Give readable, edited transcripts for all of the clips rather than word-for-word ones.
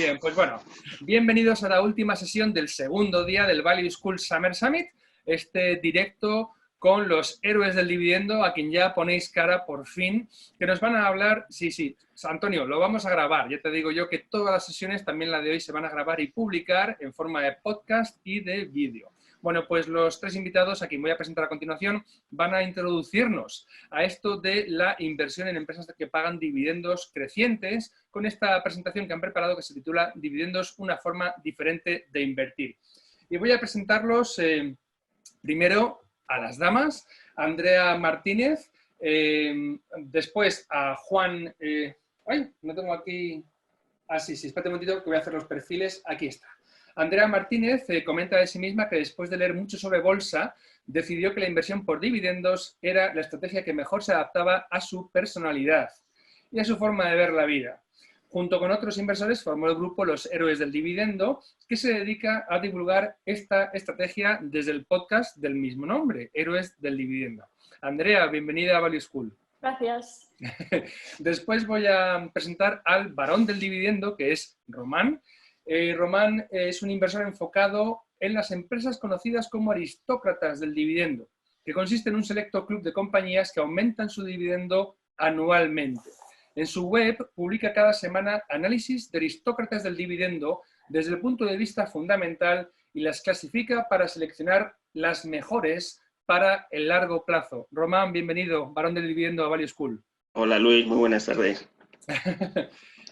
bien, pues bueno, bienvenidos a la última sesión del segundo día del Value School Summer Summit, este directo con los héroes del dividendo, a quien ya ponéis cara por fin, que nos van a hablar, sí, Antonio, lo vamos a grabar, ya te digo yo que todas las sesiones, también la de hoy, se van a grabar y publicar en forma de podcast y de vídeo. Bueno, pues los tres invitados a quien voy a presentar a continuación van a introducirnos a esto de la inversión en empresas que pagan dividendos crecientes con esta presentación que han preparado que se titula Dividendos, una forma diferente de invertir. Y voy a presentarlos primero a las damas, Andrea Martínez, después a Juan... no tengo aquí... sí, espérate un momentito que voy a hacer los perfiles. Aquí está. Andrea Martínez comenta de sí misma que después de leer mucho sobre bolsa, decidió que la inversión por dividendos era la estrategia que mejor se adaptaba a su personalidad y a su forma de ver la vida. Junto con otros inversores formó el grupo Los Héroes del Dividendo, que se dedica a divulgar esta estrategia desde el podcast del mismo nombre, Héroes del Dividendo. Andrea, bienvenida a Value School. Gracias. Después voy a presentar al varón del dividendo, que es Román. Román es un inversor enfocado en las empresas conocidas como aristócratas del dividendo, que consiste en un selecto club de compañías que aumentan su dividendo anualmente. En su web publica cada semana análisis de aristócratas del dividendo desde el punto de vista fundamental y las clasifica para seleccionar las mejores para el largo plazo. Román, bienvenido, varón del dividendo a Value School. Hola Luis, muy buenas tardes.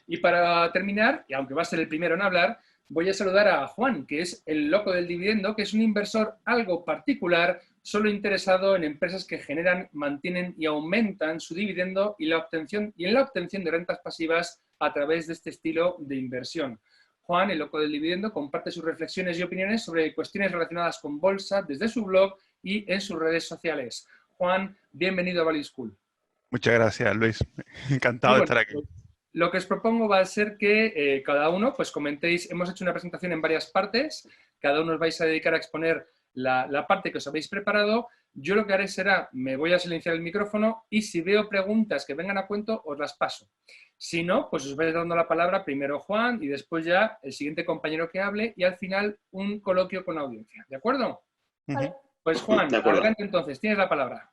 Y para terminar, y aunque va a ser el primero en hablar, voy a saludar a Juan, que es el loco del dividendo, que es un inversor algo particular, solo interesado en empresas que generan, mantienen y aumentan su dividendo y en la obtención de rentas pasivas a través de este estilo de inversión. Juan, el loco del dividendo, comparte sus reflexiones y opiniones sobre cuestiones relacionadas con bolsa desde su blog y en sus redes sociales. Juan, bienvenido a Value School. Muchas gracias, Luis. Encantado de estar aquí. Lo que os propongo va a ser que cada uno pues comentéis, hemos hecho una presentación en varias partes, cada uno os vais a dedicar a exponer la parte que os habéis preparado. Yo lo que haré será, me voy a silenciar el micrófono y si veo preguntas que vengan a cuento, os las paso. Si no, pues os vais dando la palabra primero Juan y después ya el siguiente compañero que hable y al final un coloquio con la audiencia. ¿De acuerdo? Vale. Pues Juan, adelante entonces, tienes la palabra.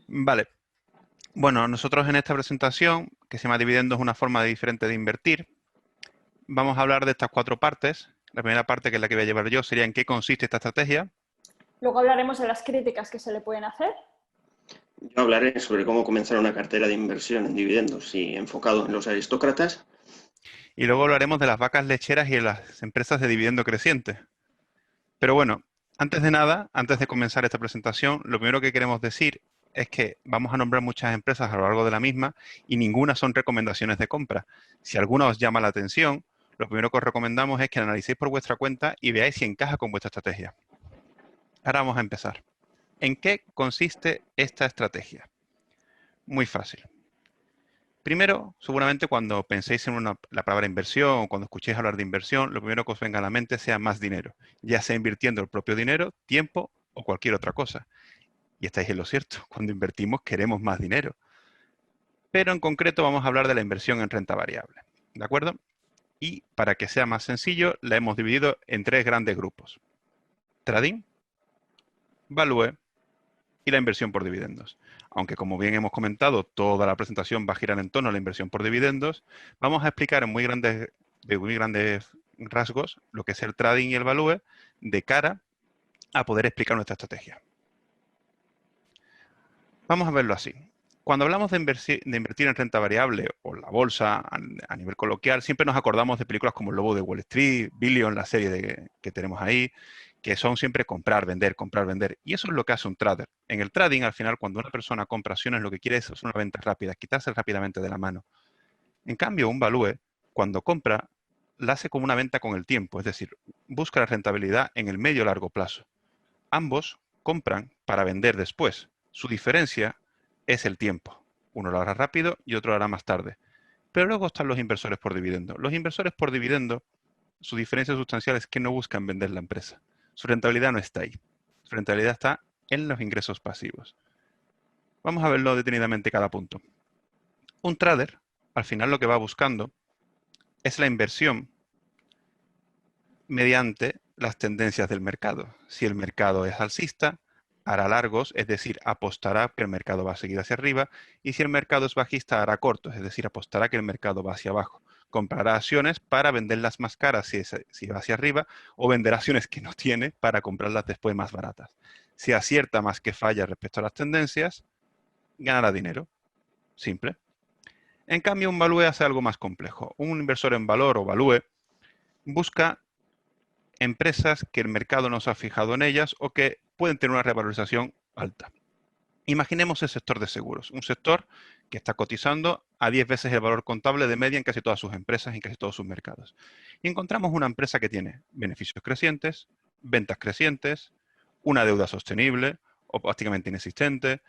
Vale. Bueno, nosotros en esta presentación, que se llama Dividendos, una forma diferente de invertir, vamos a hablar de estas cuatro partes. La primera parte, que es la que voy a llevar yo, sería en qué consiste esta estrategia. Luego hablaremos de las críticas que se le pueden hacer. Yo hablaré sobre cómo comenzar una cartera de inversión en dividendos y enfocado en los aristócratas. Y luego hablaremos de las vacas lecheras y de las empresas de dividendo creciente. Pero bueno, antes de nada, antes de comenzar esta presentación, lo primero que queremos decir es que vamos a nombrar muchas empresas a lo largo de la misma y ninguna son recomendaciones de compra. Si alguna os llama la atención, lo primero que os recomendamos es que la analicéis por vuestra cuenta y veáis si encaja con vuestra estrategia. Ahora vamos a empezar. ¿En qué consiste esta estrategia? Muy fácil. Primero, seguramente cuando penséis en la palabra inversión o cuando escuchéis hablar de inversión, lo primero que os venga a la mente sea más dinero, ya sea invirtiendo el propio dinero, tiempo o cualquier otra cosa. Y estáis en lo cierto, cuando invertimos queremos más dinero. Pero en concreto vamos a hablar de la inversión en renta variable, ¿de acuerdo? Y para que sea más sencillo, la hemos dividido en tres grandes grupos. Trading, Value y la inversión por dividendos. Aunque como bien hemos comentado, toda la presentación va a girar en torno a la inversión por dividendos, vamos a explicar en muy grandes rasgos lo que es el trading y el Value de cara a poder explicar nuestra estrategia. Vamos a verlo así. Cuando hablamos de invertir en renta variable o en la bolsa a nivel coloquial, siempre nos acordamos de películas como El Lobo de Wall Street, Billion, la serie que tenemos ahí, que son siempre comprar, vender, comprar, vender. Y eso es lo que hace un trader. En el trading, al final, cuando una persona compra acciones, lo que quiere es una venta rápida, quitarse rápidamente de la mano. En cambio, un Value, cuando compra, la hace como una venta con el tiempo, es decir, busca la rentabilidad en el medio y largo plazo. Ambos compran para vender después. Su diferencia es el tiempo. Uno lo hará rápido y otro lo hará más tarde. Pero luego están los inversores por dividendo. Los inversores por dividendo, su diferencia sustancial es que no buscan vender la empresa. Su rentabilidad no está ahí. Su rentabilidad está en los ingresos pasivos. Vamos a verlo detenidamente cada punto. Un trader, al final lo que va buscando es la inversión mediante las tendencias del mercado. Si el mercado es alcista, hará largos, es decir, apostará que el mercado va a seguir hacia arriba, y si el mercado es bajista, hará cortos, es decir, apostará que el mercado va hacia abajo. Comprará acciones para venderlas más caras si va hacia arriba, o venderá acciones que no tiene para comprarlas después más baratas. Si acierta más que falla respecto a las tendencias, ganará dinero. Simple. En cambio, un value hace algo más complejo. Un inversor en valor o value busca empresas que el mercado no se ha fijado en ellas o que pueden tener una revalorización alta. Imaginemos el sector de seguros, un sector que está cotizando a 10 veces el valor contable de media en casi todas sus empresas y en casi todos sus mercados. Y encontramos una empresa que tiene beneficios crecientes, ventas crecientes, una deuda sostenible o prácticamente inexistente,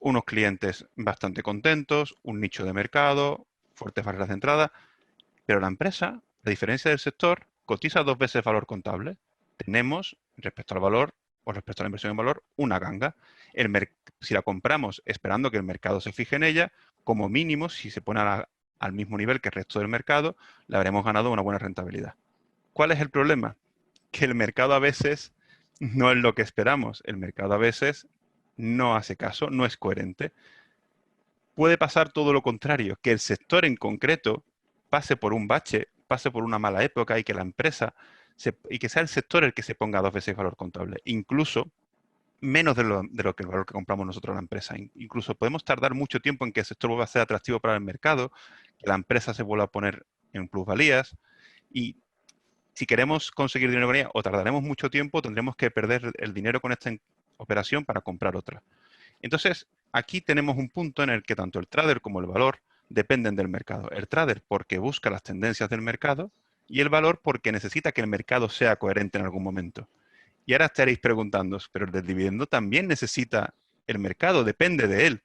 unos clientes bastante contentos, un nicho de mercado, fuertes barreras de entrada, pero la empresa, a diferencia del sector, cotiza 2 veces el valor contable. Tenemos, respecto al valor o respecto a la inversión en valor, una ganga. Si la compramos esperando que el mercado se fije en ella, como mínimo, si se pone al mismo nivel que el resto del mercado, le habremos ganado una buena rentabilidad. ¿Cuál es el problema? Que el mercado a veces no es lo que esperamos. El mercado a veces no hace caso, no es coherente. Puede pasar todo lo contrario, que el sector en concreto pase por un bache, pase por una mala época y que la empresa y que sea el sector el que se ponga 2 veces el valor contable. Incluso menos de lo que el valor que compramos nosotros a la empresa. Incluso podemos tardar mucho tiempo en que el sector vuelva a ser atractivo para el mercado, que la empresa se vuelva a poner en plusvalías y si queremos conseguir dinero con ella o tardaremos mucho tiempo, tendremos que perder el dinero con esta operación para comprar otra. Entonces, aquí tenemos un punto en el que tanto el trader como el valor dependen del mercado. El trader porque busca las tendencias del mercado y el valor porque necesita que el mercado sea coherente en algún momento. Y ahora estaréis preguntándoos, pero el del dividendo también necesita el mercado, depende de él.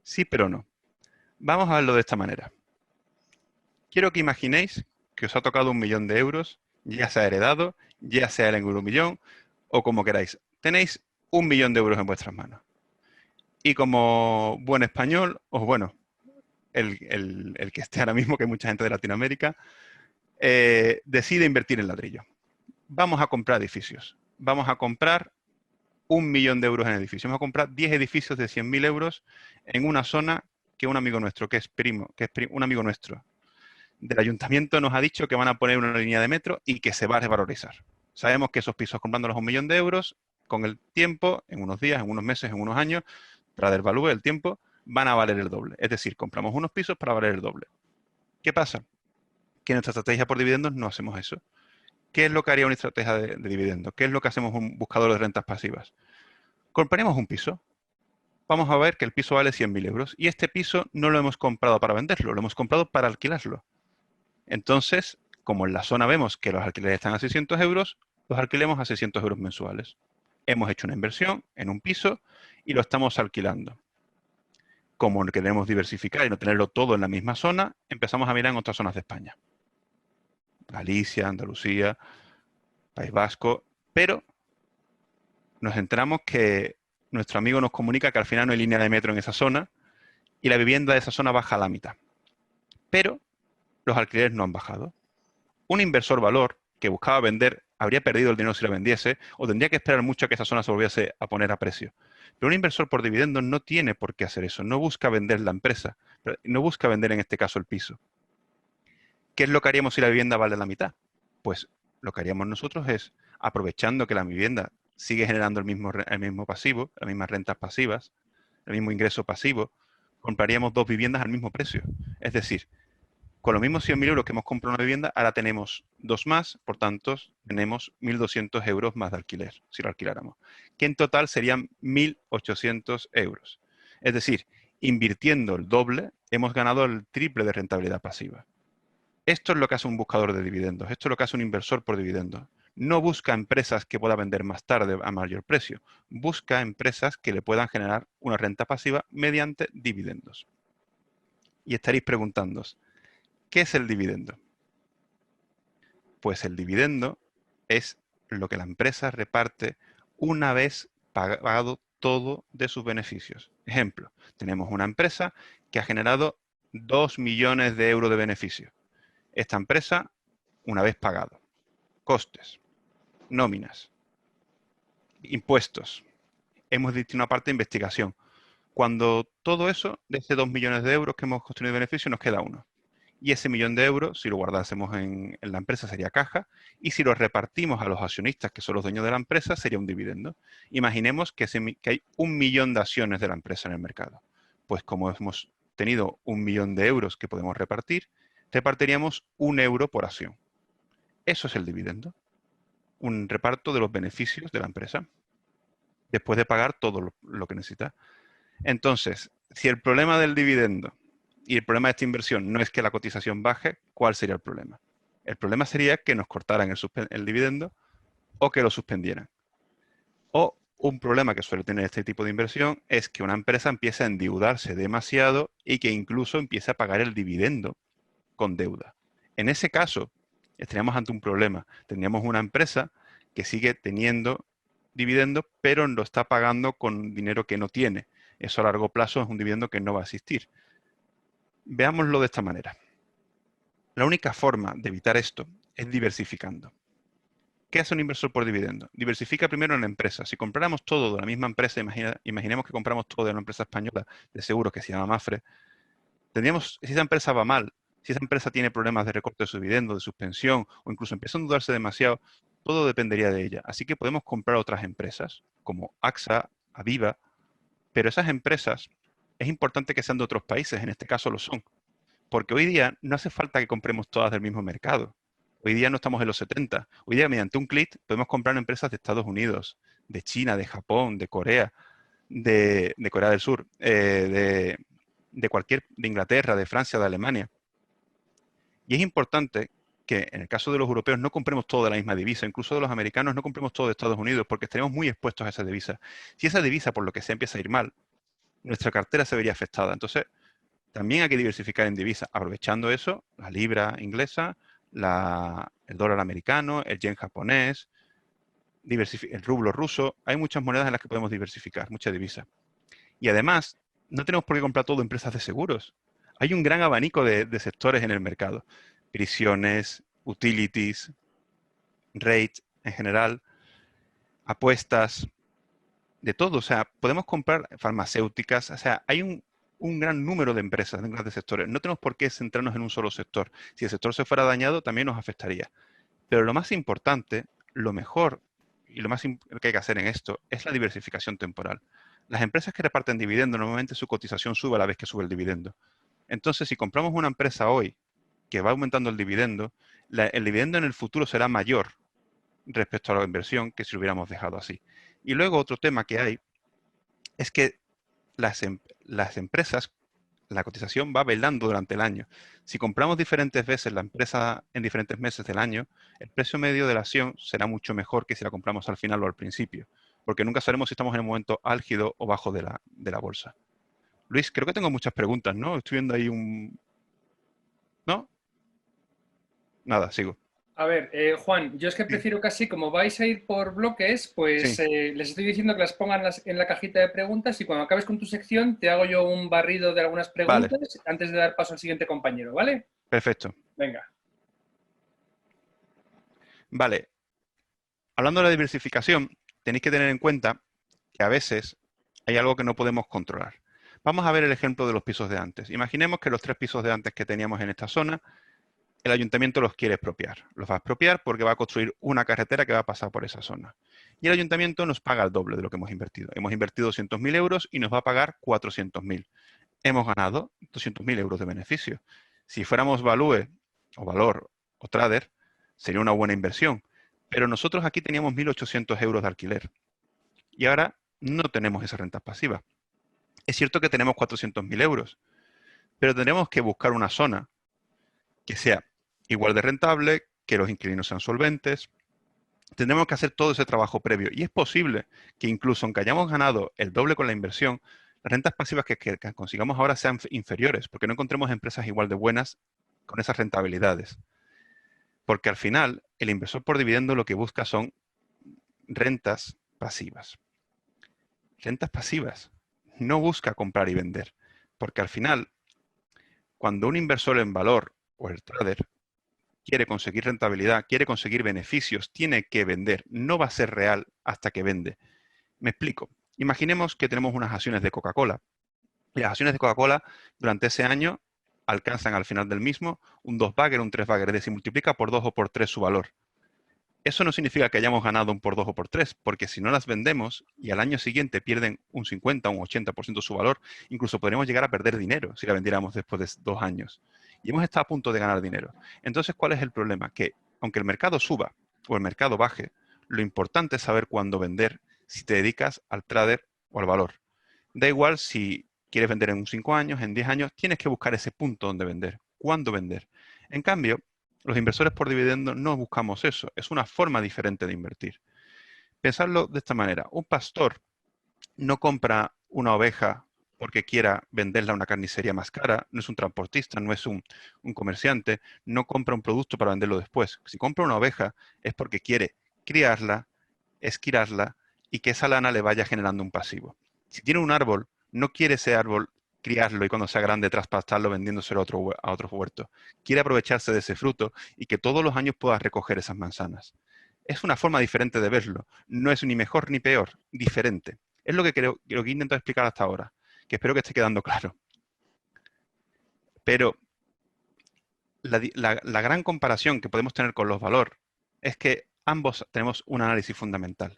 Sí, pero no. Vamos a verlo de esta manera. Quiero que imaginéis que os ha tocado 1.000.000 de euros, ya sea heredado, ya sea el Euromillón o como queráis. Tenéis 1.000.000 de euros en vuestras manos. Y como buen español, o bueno, el que esté ahora mismo, que hay mucha gente de Latinoamérica, decide invertir en ladrillo. Vamos a comprar edificios. Vamos a comprar 1.000.000 de euros en edificios. Vamos a comprar 10 edificios de 100.000 euros en una zona que un amigo nuestro, un amigo nuestro del ayuntamiento nos ha dicho que van a poner una línea de metro y que se va a revalorizar. Sabemos que esos pisos comprándolos a 1.000.000 de euros, con el tiempo, en unos días, en unos meses, en unos años, tras el valor del tiempo, van a valer el doble. Es decir, compramos unos pisos para valer el doble. ¿Qué pasa? Que en nuestra estrategia por dividendos no hacemos eso. ¿Qué es lo que haría una estrategia de dividendos? ¿Qué es lo que hacemos un buscador de rentas pasivas? Compraríamos un piso. Vamos a ver que el piso vale 100.000 euros y este piso no lo hemos comprado para venderlo, lo hemos comprado para alquilarlo. Entonces, como en la zona vemos que los alquileres están a 600 euros, los alquilemos a 600 euros mensuales. Hemos hecho una inversión en un piso y lo estamos alquilando. Como queremos diversificar y no tenerlo todo en la misma zona, empezamos a mirar en otras zonas de España. Galicia, Andalucía, País Vasco, pero nos enteramos que nuestro amigo nos comunica que al final no hay línea de metro en esa zona y la vivienda de esa zona baja a la mitad. Pero los alquileres no han bajado. Un inversor valor que buscaba vender habría perdido el dinero si la vendiese o tendría que esperar mucho a que esa zona se volviese a poner a precio. Pero un inversor por dividendos no tiene por qué hacer eso. No busca vender la empresa, no busca vender en este caso el piso. ¿Qué es lo que haríamos si la vivienda vale la mitad? Pues lo que haríamos nosotros es, aprovechando que la vivienda sigue generando el mismo pasivo, las mismas rentas pasivas, el mismo ingreso pasivo, compraríamos 2 viviendas al mismo precio. Es decir, con los mismos 100.000 euros que hemos comprado una vivienda, ahora tenemos 2 más, por tanto, tenemos 1.200 euros más de alquiler, si lo alquiláramos, que en total serían 1.800 euros. Es decir, invirtiendo el doble, hemos ganado el triple de rentabilidad pasiva. Esto es lo que hace un buscador de dividendos, esto es lo que hace un inversor por dividendos. No busca empresas que pueda vender más tarde a mayor precio, busca empresas que le puedan generar una renta pasiva mediante dividendos. Y estaréis preguntándoos, ¿qué es el dividendo? Pues el dividendo es lo que la empresa reparte una vez pagado todo de sus beneficios. Ejemplo, tenemos una empresa que ha generado 2 millones de euros de beneficio. esta empresa una vez pagado. Costes, nóminas, impuestos. Hemos dicho una parte de investigación. Cuando todo eso, de ese 2 millones de euros que hemos construido de beneficio, nos queda uno. Y ese millón de euros, si lo guardásemos en la empresa, sería caja. Y si lo repartimos a los accionistas, que son los dueños de la empresa, sería un dividendo. Imaginemos que hay 1 millón de acciones de la empresa en el mercado. Pues como hemos tenido 1 millón de euros que podemos repartir, repartiríamos 1 euro por acción. Eso es el dividendo. Un reparto de los beneficios de la empresa, después de pagar todo lo que necesita. Entonces, si el problema del dividendo y el problema de esta inversión no es que la cotización baje, ¿cuál sería el problema? El problema sería que nos cortaran el dividendo o que lo suspendieran. O un problema que suele tener este tipo de inversión es que una empresa empiece a endeudarse demasiado y que incluso empiece a pagar el dividendo con deuda. En ese caso, estaríamos ante un problema. Tendríamos una empresa que sigue teniendo dividendo, pero lo está pagando con dinero que no tiene. Eso a largo plazo es un dividendo que no va a existir. Veámoslo de esta manera. La única forma de evitar esto es diversificando. ¿Qué hace un inversor por dividendo? Diversifica primero en la empresa. Si compráramos todo de la misma empresa, imaginemos que compramos todo de una empresa española de seguros que se llama Mafre, tendríamos, si esa empresa va mal, si esa empresa tiene problemas de recorte de su dividendo, de suspensión, o incluso empieza a dudarse demasiado, todo dependería de ella. Así que podemos comprar otras empresas, como AXA, Aviva, pero esas empresas es importante que sean de otros países, en este caso lo son. Porque hoy día no hace falta que compremos todas del mismo mercado. Hoy día no estamos en los 70. Hoy día, mediante un clic, podemos comprar empresas de Estados Unidos, de China, de Japón, de Corea, de Corea del Sur, de Inglaterra, de Francia, de Alemania. Y es importante que en el caso de los europeos no compremos todo de la misma divisa, incluso de los americanos no compremos todo de Estados Unidos, porque estaremos muy expuestos a esa divisa. Si esa divisa, por lo que sea, empieza a ir mal, nuestra cartera se vería afectada. Entonces, también hay que diversificar en divisas, aprovechando eso, la libra inglesa, el dólar americano, el yen japonés, el rublo ruso. Hay muchas monedas en las que podemos diversificar, muchas divisas. Y además, no tenemos por qué comprar todo empresas de seguros. Hay un gran abanico de sectores en el mercado. Prisiones, utilities, rates en general, apuestas, de todo. O sea, podemos comprar farmacéuticas. O sea, hay un gran número de empresas, de grandes sectores. No tenemos por qué centrarnos en un solo sector. Si el sector se fuera dañado, también nos afectaría. Pero lo más importante, lo mejor y lo más que hay que hacer en esto es la diversificación temporal. Las empresas que reparten dividendo, normalmente su cotización sube a la vez que sube el dividendo. Entonces, si compramos una empresa hoy que va aumentando el dividendo en el futuro será mayor respecto a la inversión que si lo hubiéramos dejado así. Y luego otro tema que hay es que las empresas, la cotización va velando durante el año. Si compramos diferentes veces la empresa en diferentes meses del año, el precio medio de la acción será mucho mejor que si la compramos al final o al principio, porque nunca sabemos si estamos en el momento álgido o bajo de la bolsa. Luis, creo que tengo muchas preguntas, ¿no? Estoy viendo ahí ¿No? Nada, sigo. A ver, Juan, yo es que prefiero casi, como vais a ir por bloques, pues Sí. les estoy diciendo que las pongan en la cajita de preguntas y cuando acabes con tu sección te hago yo un barrido de algunas Vale, preguntas antes de dar paso al siguiente compañero, ¿vale? perfecto. Venga. Vale, hablando de la diversificación, tenéis que tener en cuenta que a veces hay algo que no podemos controlar. Vamos a ver el ejemplo de los pisos de antes. Imaginemos que los 3 pisos de antes que teníamos en esta zona, el ayuntamiento los quiere expropiar. Los va a expropiar porque va a construir una carretera que va a pasar por esa zona. Y el ayuntamiento nos paga el doble de lo que hemos invertido. Hemos invertido 200.000 euros y nos va a pagar 400.000. Hemos ganado 200.000 euros de beneficio. Si fuéramos Value o Valor o Trader, sería una buena inversión. Pero nosotros aquí teníamos 1.800 euros de alquiler. Y ahora no tenemos esas rentas pasivas. Es cierto que tenemos 400.000 euros, pero tendremos que buscar una zona que sea igual de rentable, que los inquilinos sean solventes. Tendremos que hacer todo ese trabajo previo. Y es posible que incluso aunque hayamos ganado el doble con la inversión, las rentas pasivas que consigamos ahora sean inferiores, porque no encontremos empresas igual de buenas con esas rentabilidades. Porque al final, el inversor por dividendo lo que busca son rentas pasivas. Rentas pasivas. No busca comprar y vender. Porque al final, cuando un inversor en valor o el trader quiere conseguir rentabilidad, quiere conseguir beneficios, tiene que vender. No va a ser real hasta que vende. Me explico. Imaginemos que tenemos unas acciones de Coca-Cola. Y las acciones de Coca-Cola durante ese año alcanzan al final del mismo un 2-bagger, un 3-bagger, es decir, multiplica por 2 o por 3 su valor. Eso no significa que hayamos ganado un por 2 o por 3, porque si no las vendemos y al año siguiente pierden un 50 o un 80% de su valor, incluso podríamos llegar a perder dinero si la vendiéramos después de 2 años. Y hemos estado a punto de ganar dinero. Entonces, ¿cuál es el problema? Que aunque el mercado suba o el mercado baje, lo importante es saber cuándo vender si te dedicas al trader o al valor. Da igual si quieres vender en 5 años, en 10 años, tienes que buscar ese punto donde vender. ¿Cuándo vender? En cambio, los inversores por dividendo no buscamos eso. Es una forma diferente de invertir. Pensarlo de esta manera. Un pastor no compra una oveja porque quiera venderla a una carnicería más cara, no es un transportista, no es un comerciante, no compra un producto para venderlo después. Si compra una oveja es porque quiere criarla, esquirarla y que esa lana le vaya generando un pasivo. Si tiene un árbol, no quiere ese árbol criarlo y cuando sea grande traspastarlo vendiéndoselo a otro huerto. Quiere aprovecharse de ese fruto y que todos los años pueda recoger esas manzanas. Es una forma diferente de verlo. No es ni mejor ni peor, diferente. Es lo que creo que he intentado explicar hasta ahora, que espero que esté quedando claro. Pero la gran comparación que podemos tener con los valores es que ambos tenemos un análisis fundamental.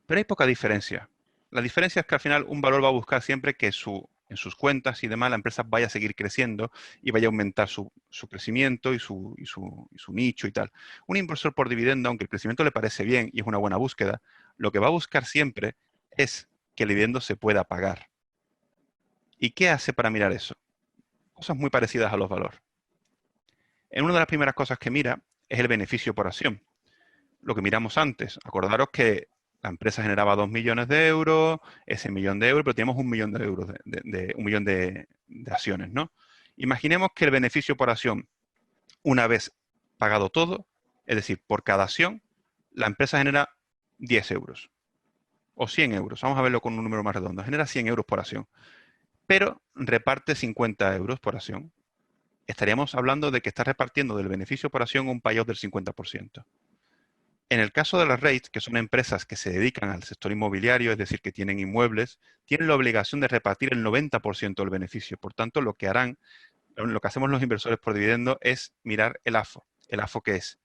Pero hay poca diferencia. La diferencia es que al final un valor va a buscar siempre que en sus cuentas y demás la empresa vaya a seguir creciendo y vaya a aumentar su crecimiento y su nicho y tal. Un inversor por dividendo, aunque el crecimiento le parece bien y es una buena búsqueda, lo que va a buscar siempre es que el dividendo se pueda pagar. ¿Y qué hace para mirar eso? Cosas muy parecidas a los valores. En una de las primeras cosas que mira es el beneficio por acción. Lo que miramos antes. Acordaros que la empresa generaba 2 millones de euros, ese millón de euros, pero teníamos 1 millón de euros, un millón de acciones, ¿no? Imaginemos que el beneficio por acción, una vez pagado todo, es decir, por cada acción, la empresa genera 10 euros o 100 euros. Vamos a verlo con un número más redondo. Genera 100 euros por acción, pero reparte 50 euros por acción. Estaríamos hablando de que está repartiendo del beneficio por acción un payout del 50%. En el caso de las REITs, que son empresas que se dedican al sector inmobiliario, es decir, que tienen inmuebles, tienen la obligación de repartir el 90% del beneficio. Por tanto, lo que hacemos los inversores por dividendo es mirar el AFO. ¿El AFO qué es?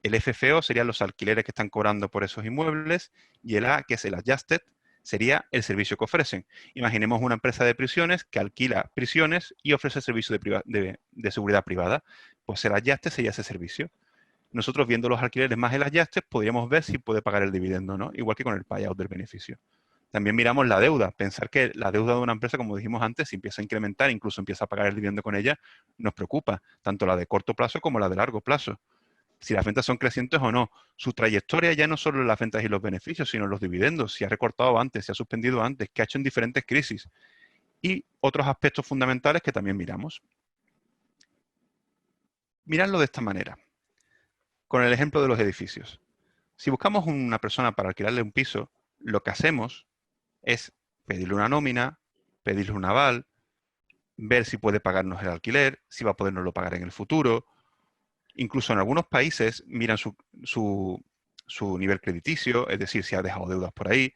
El FFO serían los alquileres que están cobrando por esos inmuebles y el A, que es el Adjusted, sería el servicio que ofrecen. Imaginemos una empresa de prisiones que alquila prisiones y ofrece servicio de seguridad privada. Pues el Adjusted sería ese servicio. Nosotros viendo los alquileres más el Adjusted podríamos ver si puede pagar el dividendo, ¿no? Igual que con el payout del beneficio. También miramos la deuda. Pensar que la deuda de una empresa, como dijimos antes, si empieza a incrementar, incluso empieza a pagar el dividendo con ella, nos preocupa, tanto la de corto plazo como la de largo plazo. Si las ventas son crecientes o no. Su trayectoria ya no solo en las ventas y los beneficios, sino en los dividendos, si ha recortado antes, si ha suspendido antes, qué ha hecho en diferentes crisis. Y otros aspectos fundamentales que también miramos. Miradlo de esta manera. Con el ejemplo de los edificios. Si buscamos una persona para alquilarle un piso, lo que hacemos es pedirle una nómina, pedirle un aval, ver si puede pagarnos el alquiler, si va a podernoslo pagar en el futuro. Incluso en algunos países miran su nivel crediticio, es decir, si ha dejado deudas por ahí.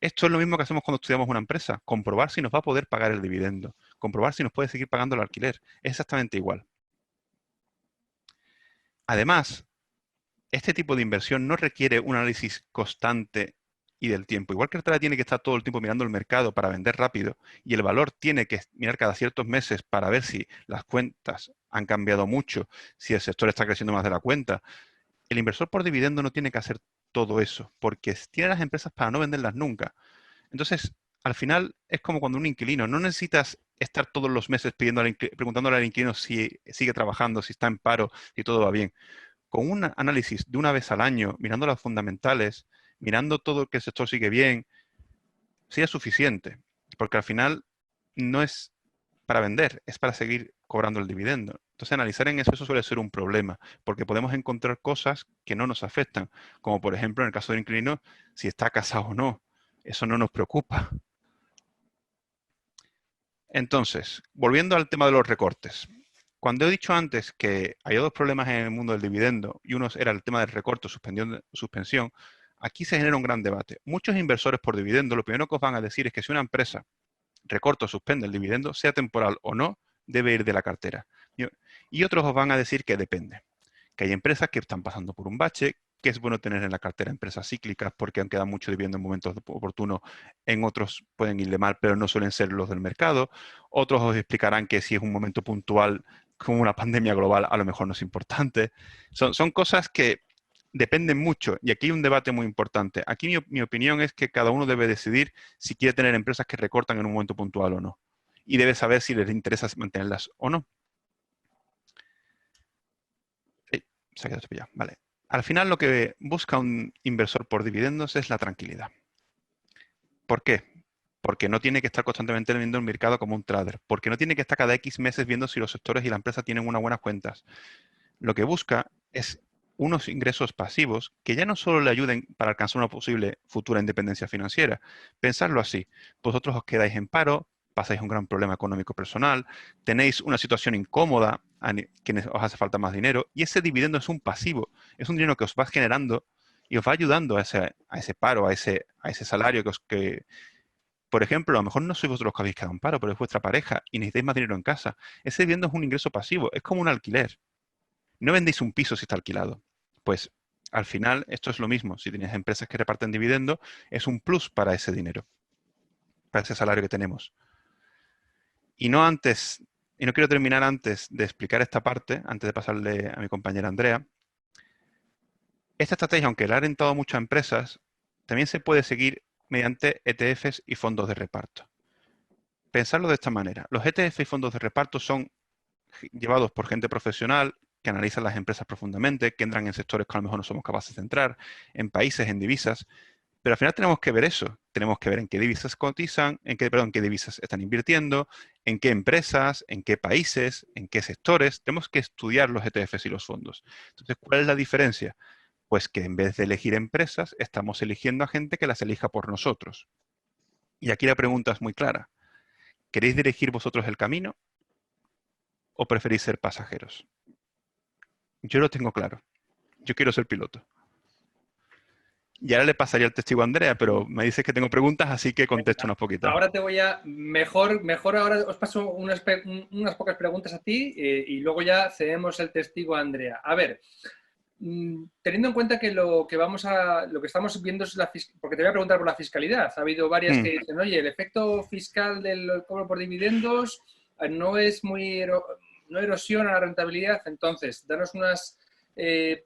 Esto es lo mismo que hacemos cuando estudiamos una empresa, comprobar si nos va a poder pagar el dividendo, comprobar si nos puede seguir pagando el alquiler. Es exactamente igual. Además, este tipo de inversión no requiere un análisis constante y del tiempo. Igual que el trader tiene que estar todo el tiempo mirando el mercado para vender rápido y el valor tiene que mirar cada ciertos meses para ver si las cuentas han cambiado mucho, si el sector está creciendo más de la cuenta. El inversor por dividendo no tiene que hacer todo eso porque tiene las empresas para no venderlas nunca. Entonces, al final es como cuando un inquilino, no necesitas estar todos los meses preguntándole al inquilino si sigue trabajando, si está en paro, si todo va bien. Con un análisis de una vez al año, mirando las fundamentales, mirando todo que el sector sigue bien, sería suficiente. Porque al final no es para vender, es para seguir cobrando el dividendo. Entonces, analizar en eso suele ser un problema, porque podemos encontrar cosas que no nos afectan, como por ejemplo en el caso del inquilino, si está casado o no. Eso no nos preocupa. Entonces, volviendo al tema de los recortes. Cuando he dicho antes que hay dos problemas en el mundo del dividendo y uno era el tema del recorte o suspensión, aquí se genera un gran debate. Muchos inversores por dividendo lo primero que os van a decir es que si una empresa recorta o suspende el dividendo, sea temporal o no, debe ir de la cartera. Y otros os van a decir que depende. Que hay empresas que están pasando por un bache, que es bueno tener en la cartera empresas cíclicas porque aunque dan mucho dividendo en momentos oportunos, en otros pueden irle mal, pero no suelen ser los del mercado. Otros os explicarán que si es un momento puntual, como una pandemia global, a lo mejor no es importante. Son cosas que dependen mucho y aquí hay un debate muy importante. Aquí mi opinión es que cada uno debe decidir si quiere tener empresas que recortan en un momento puntual o no. Y debe saber si les interesa mantenerlas o no. Se ha quedado pillado. Vale. Al final lo que busca un inversor por dividendos es la tranquilidad. ¿Por qué? Porque no tiene que estar constantemente viendo el mercado como un trader. Porque no tiene que estar cada X meses viendo si los sectores y la empresa tienen unas buenas cuentas. Lo que busca es unos ingresos pasivos que ya no solo le ayuden para alcanzar una posible futura independencia financiera. Pensarlo así. Vosotros os quedáis en paro, pasáis un gran problema económico personal, tenéis una situación incómoda, que os hace falta más dinero, y ese dividendo es un pasivo, es un dinero que os va generando y os va ayudando a ese paro, a ese salario por ejemplo, a lo mejor no sois vosotros los que habéis quedado en paro, pero es vuestra pareja y necesitáis más dinero en casa. Ese dividendo es un ingreso pasivo, es como un alquiler. No vendéis un piso si está alquilado. Pues al final esto es lo mismo. Si tenéis empresas que reparten dividendo, es un plus para ese dinero, para ese salario que tenemos. Y no quiero terminar antes de explicar esta parte, antes de pasarle a mi compañera Andrea. Esta estrategia, aunque la ha rentado a muchas empresas, también se puede seguir mediante ETFs y fondos de reparto. Pensarlo de esta manera. Los ETF y fondos de reparto son llevados por gente profesional que analizan las empresas profundamente, que entran en sectores que a lo mejor no somos capaces de entrar, en países, en divisas. Pero al final tenemos que ver eso. Tenemos que ver en qué divisas cotizan, en qué divisas están invirtiendo, en qué empresas, en qué países, en qué sectores. Tenemos que estudiar los ETFs y los fondos. Entonces, ¿cuál es la diferencia? Pues que en vez de elegir empresas, estamos eligiendo a gente que las elija por nosotros. Y aquí la pregunta es muy clara. ¿Queréis dirigir vosotros el camino o preferís ser pasajeros? Yo lo tengo claro. Yo quiero ser piloto. Y ahora le pasaría el testigo a Andrea, pero me dices que tengo preguntas, así que contesto unas poquitas. Ahora te voy a... Mejor ahora os paso unas pocas preguntas a ti y luego ya cedemos el testigo a Andrea. A ver, teniendo en cuenta que lo que estamos viendo es porque te voy a preguntar por la fiscalidad. Ha habido varias que dicen, oye, el efecto fiscal del cobro por dividendos no erosiona la rentabilidad. Entonces, danos unas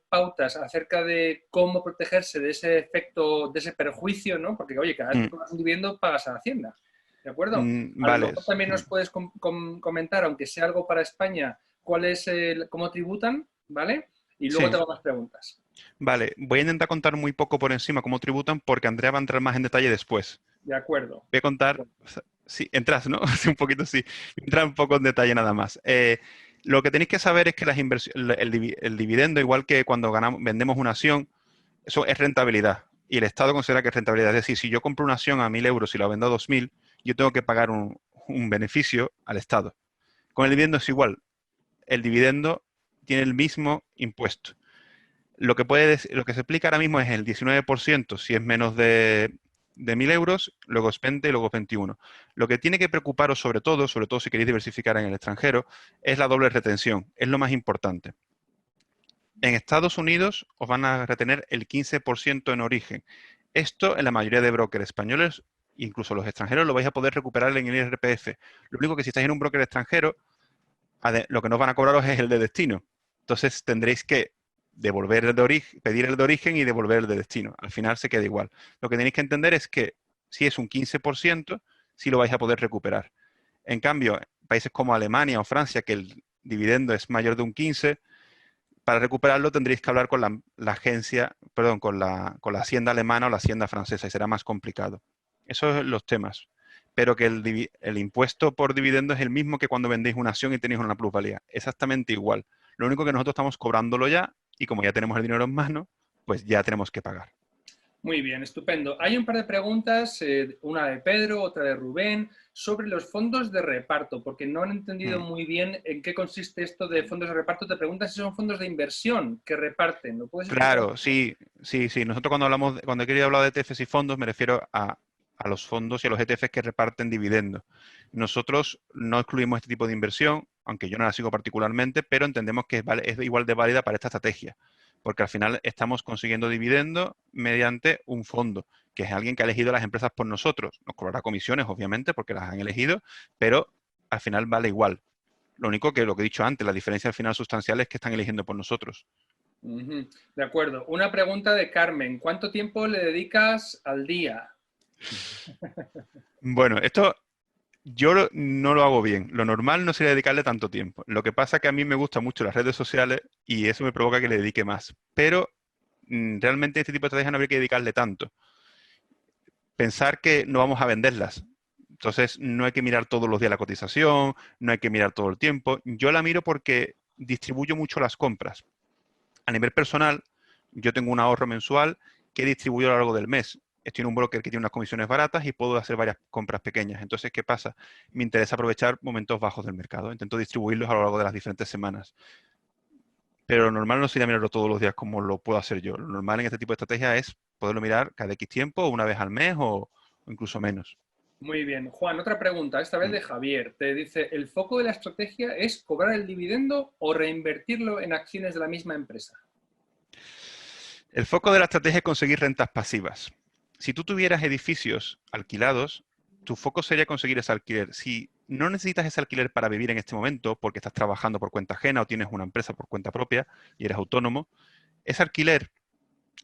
pautas acerca de cómo protegerse de ese efecto, de ese perjuicio, ¿no? Porque, oye, cada vez que cobras un dividendo pagas a Hacienda, ¿de acuerdo? A lo mejor también nos puedes comentar, aunque sea algo para España, cómo tributan, ¿vale? Y luego te hago más preguntas. Vale, voy a intentar contar muy poco por encima cómo tributan, porque Andrea va a entrar más en detalle después. De acuerdo. Voy a contar... Sí, entras, ¿no? Sí, un poquito sí. Entra un poco en detalle nada más. Lo que tenéis que saber es que el dividendo, igual que cuando vendemos una acción, eso es rentabilidad. Y el Estado considera que es rentabilidad. Es decir, si yo compro una acción a 1.000 euros y la vendo a 2.000, yo tengo que pagar un beneficio al Estado. Con el dividendo es igual. El dividendo tiene el mismo impuesto. Lo que se explica ahora mismo es el 19% si es menos de 1.000 euros, luego es 20 y luego 21. Lo que tiene que preocuparos sobre todo si queréis diversificar en el extranjero, es la doble retención. Es lo más importante. En Estados Unidos os van a retener el 15% en origen. Esto en la mayoría de brokers españoles, incluso los extranjeros, lo vais a poder recuperar en el IRPF. Lo único que si estáis en un broker extranjero, lo que nos van a cobraros es el de destino. Entonces tendréis que pedir el de origen y devolver el de destino. Al final se queda igual. Lo que tenéis que entender es que si es un 15%, sí lo vais a poder recuperar. En cambio, países como Alemania o Francia, que el dividendo es mayor de un 15%, para recuperarlo tendréis que hablar con la agencia, perdón, con la hacienda alemana o la hacienda francesa y será más complicado. Esos son los temas. Pero que el impuesto por dividendo es el mismo que cuando vendéis una acción y tenéis una plusvalía. Exactamente igual. Lo único que nosotros estamos cobrándolo ya y como ya tenemos el dinero en mano, pues ya tenemos que pagar. Muy bien, estupendo. Hay un par de preguntas, una de Pedro, otra de Rubén, sobre los fondos de reparto, porque no han entendido muy bien en qué consiste esto de fondos de reparto. Te preguntan si son fondos de inversión que reparten. ¿Lo puedes explicar? Claro, sí. Nosotros cuando he querido hablar de ETFs y fondos me refiero a los fondos y a los ETFs que reparten dividendos. Nosotros no excluimos este tipo de inversión, aunque yo no la sigo particularmente, pero entendemos que es igual de válida para esta estrategia, porque al final estamos consiguiendo dividendos mediante un fondo, que es alguien que ha elegido las empresas por nosotros. Nos cobrará comisiones, obviamente, porque las han elegido, pero al final vale igual. Lo único que lo que he dicho antes, la diferencia al final sustancial es que están eligiendo por nosotros. Ujú, de acuerdo. Una pregunta de Carmen. ¿Cuánto tiempo le dedicas al día? Bueno, esto yo no lo hago bien. Lo normal no sería dedicarle tanto tiempo. Lo que pasa es que a mí me gustan mucho las redes sociales y eso me provoca que le dedique más. Pero realmente este tipo de estrategias no habría que dedicarle tanto. Pensar que no vamos a venderlas. Entonces no hay que mirar todos los días la cotización, no hay que mirar todo el tiempo. Yo la miro porque distribuyo mucho las compras. A nivel personal, yo tengo un ahorro mensual que distribuyo a lo largo del mes. Estoy en un broker que tiene unas comisiones baratas y puedo hacer varias compras pequeñas. Entonces, ¿qué pasa? Me interesa aprovechar momentos bajos del mercado. Intento distribuirlos a lo largo de las diferentes semanas. Pero lo normal no sería mirarlo todos los días como lo puedo hacer yo. Lo normal en este tipo de estrategia es poderlo mirar cada X tiempo, una vez al mes o incluso menos. Muy bien. Juan, otra pregunta, esta vez Mm. de Javier. Te dice, ¿el foco de la estrategia es cobrar el dividendo o reinvertirlo en acciones de la misma empresa? El foco de la estrategia es conseguir rentas pasivas. Si tú tuvieras edificios alquilados, tu foco sería conseguir ese alquiler. Si no necesitas ese alquiler para vivir en este momento, porque estás trabajando por cuenta ajena o tienes una empresa por cuenta propia y eres autónomo, ese alquiler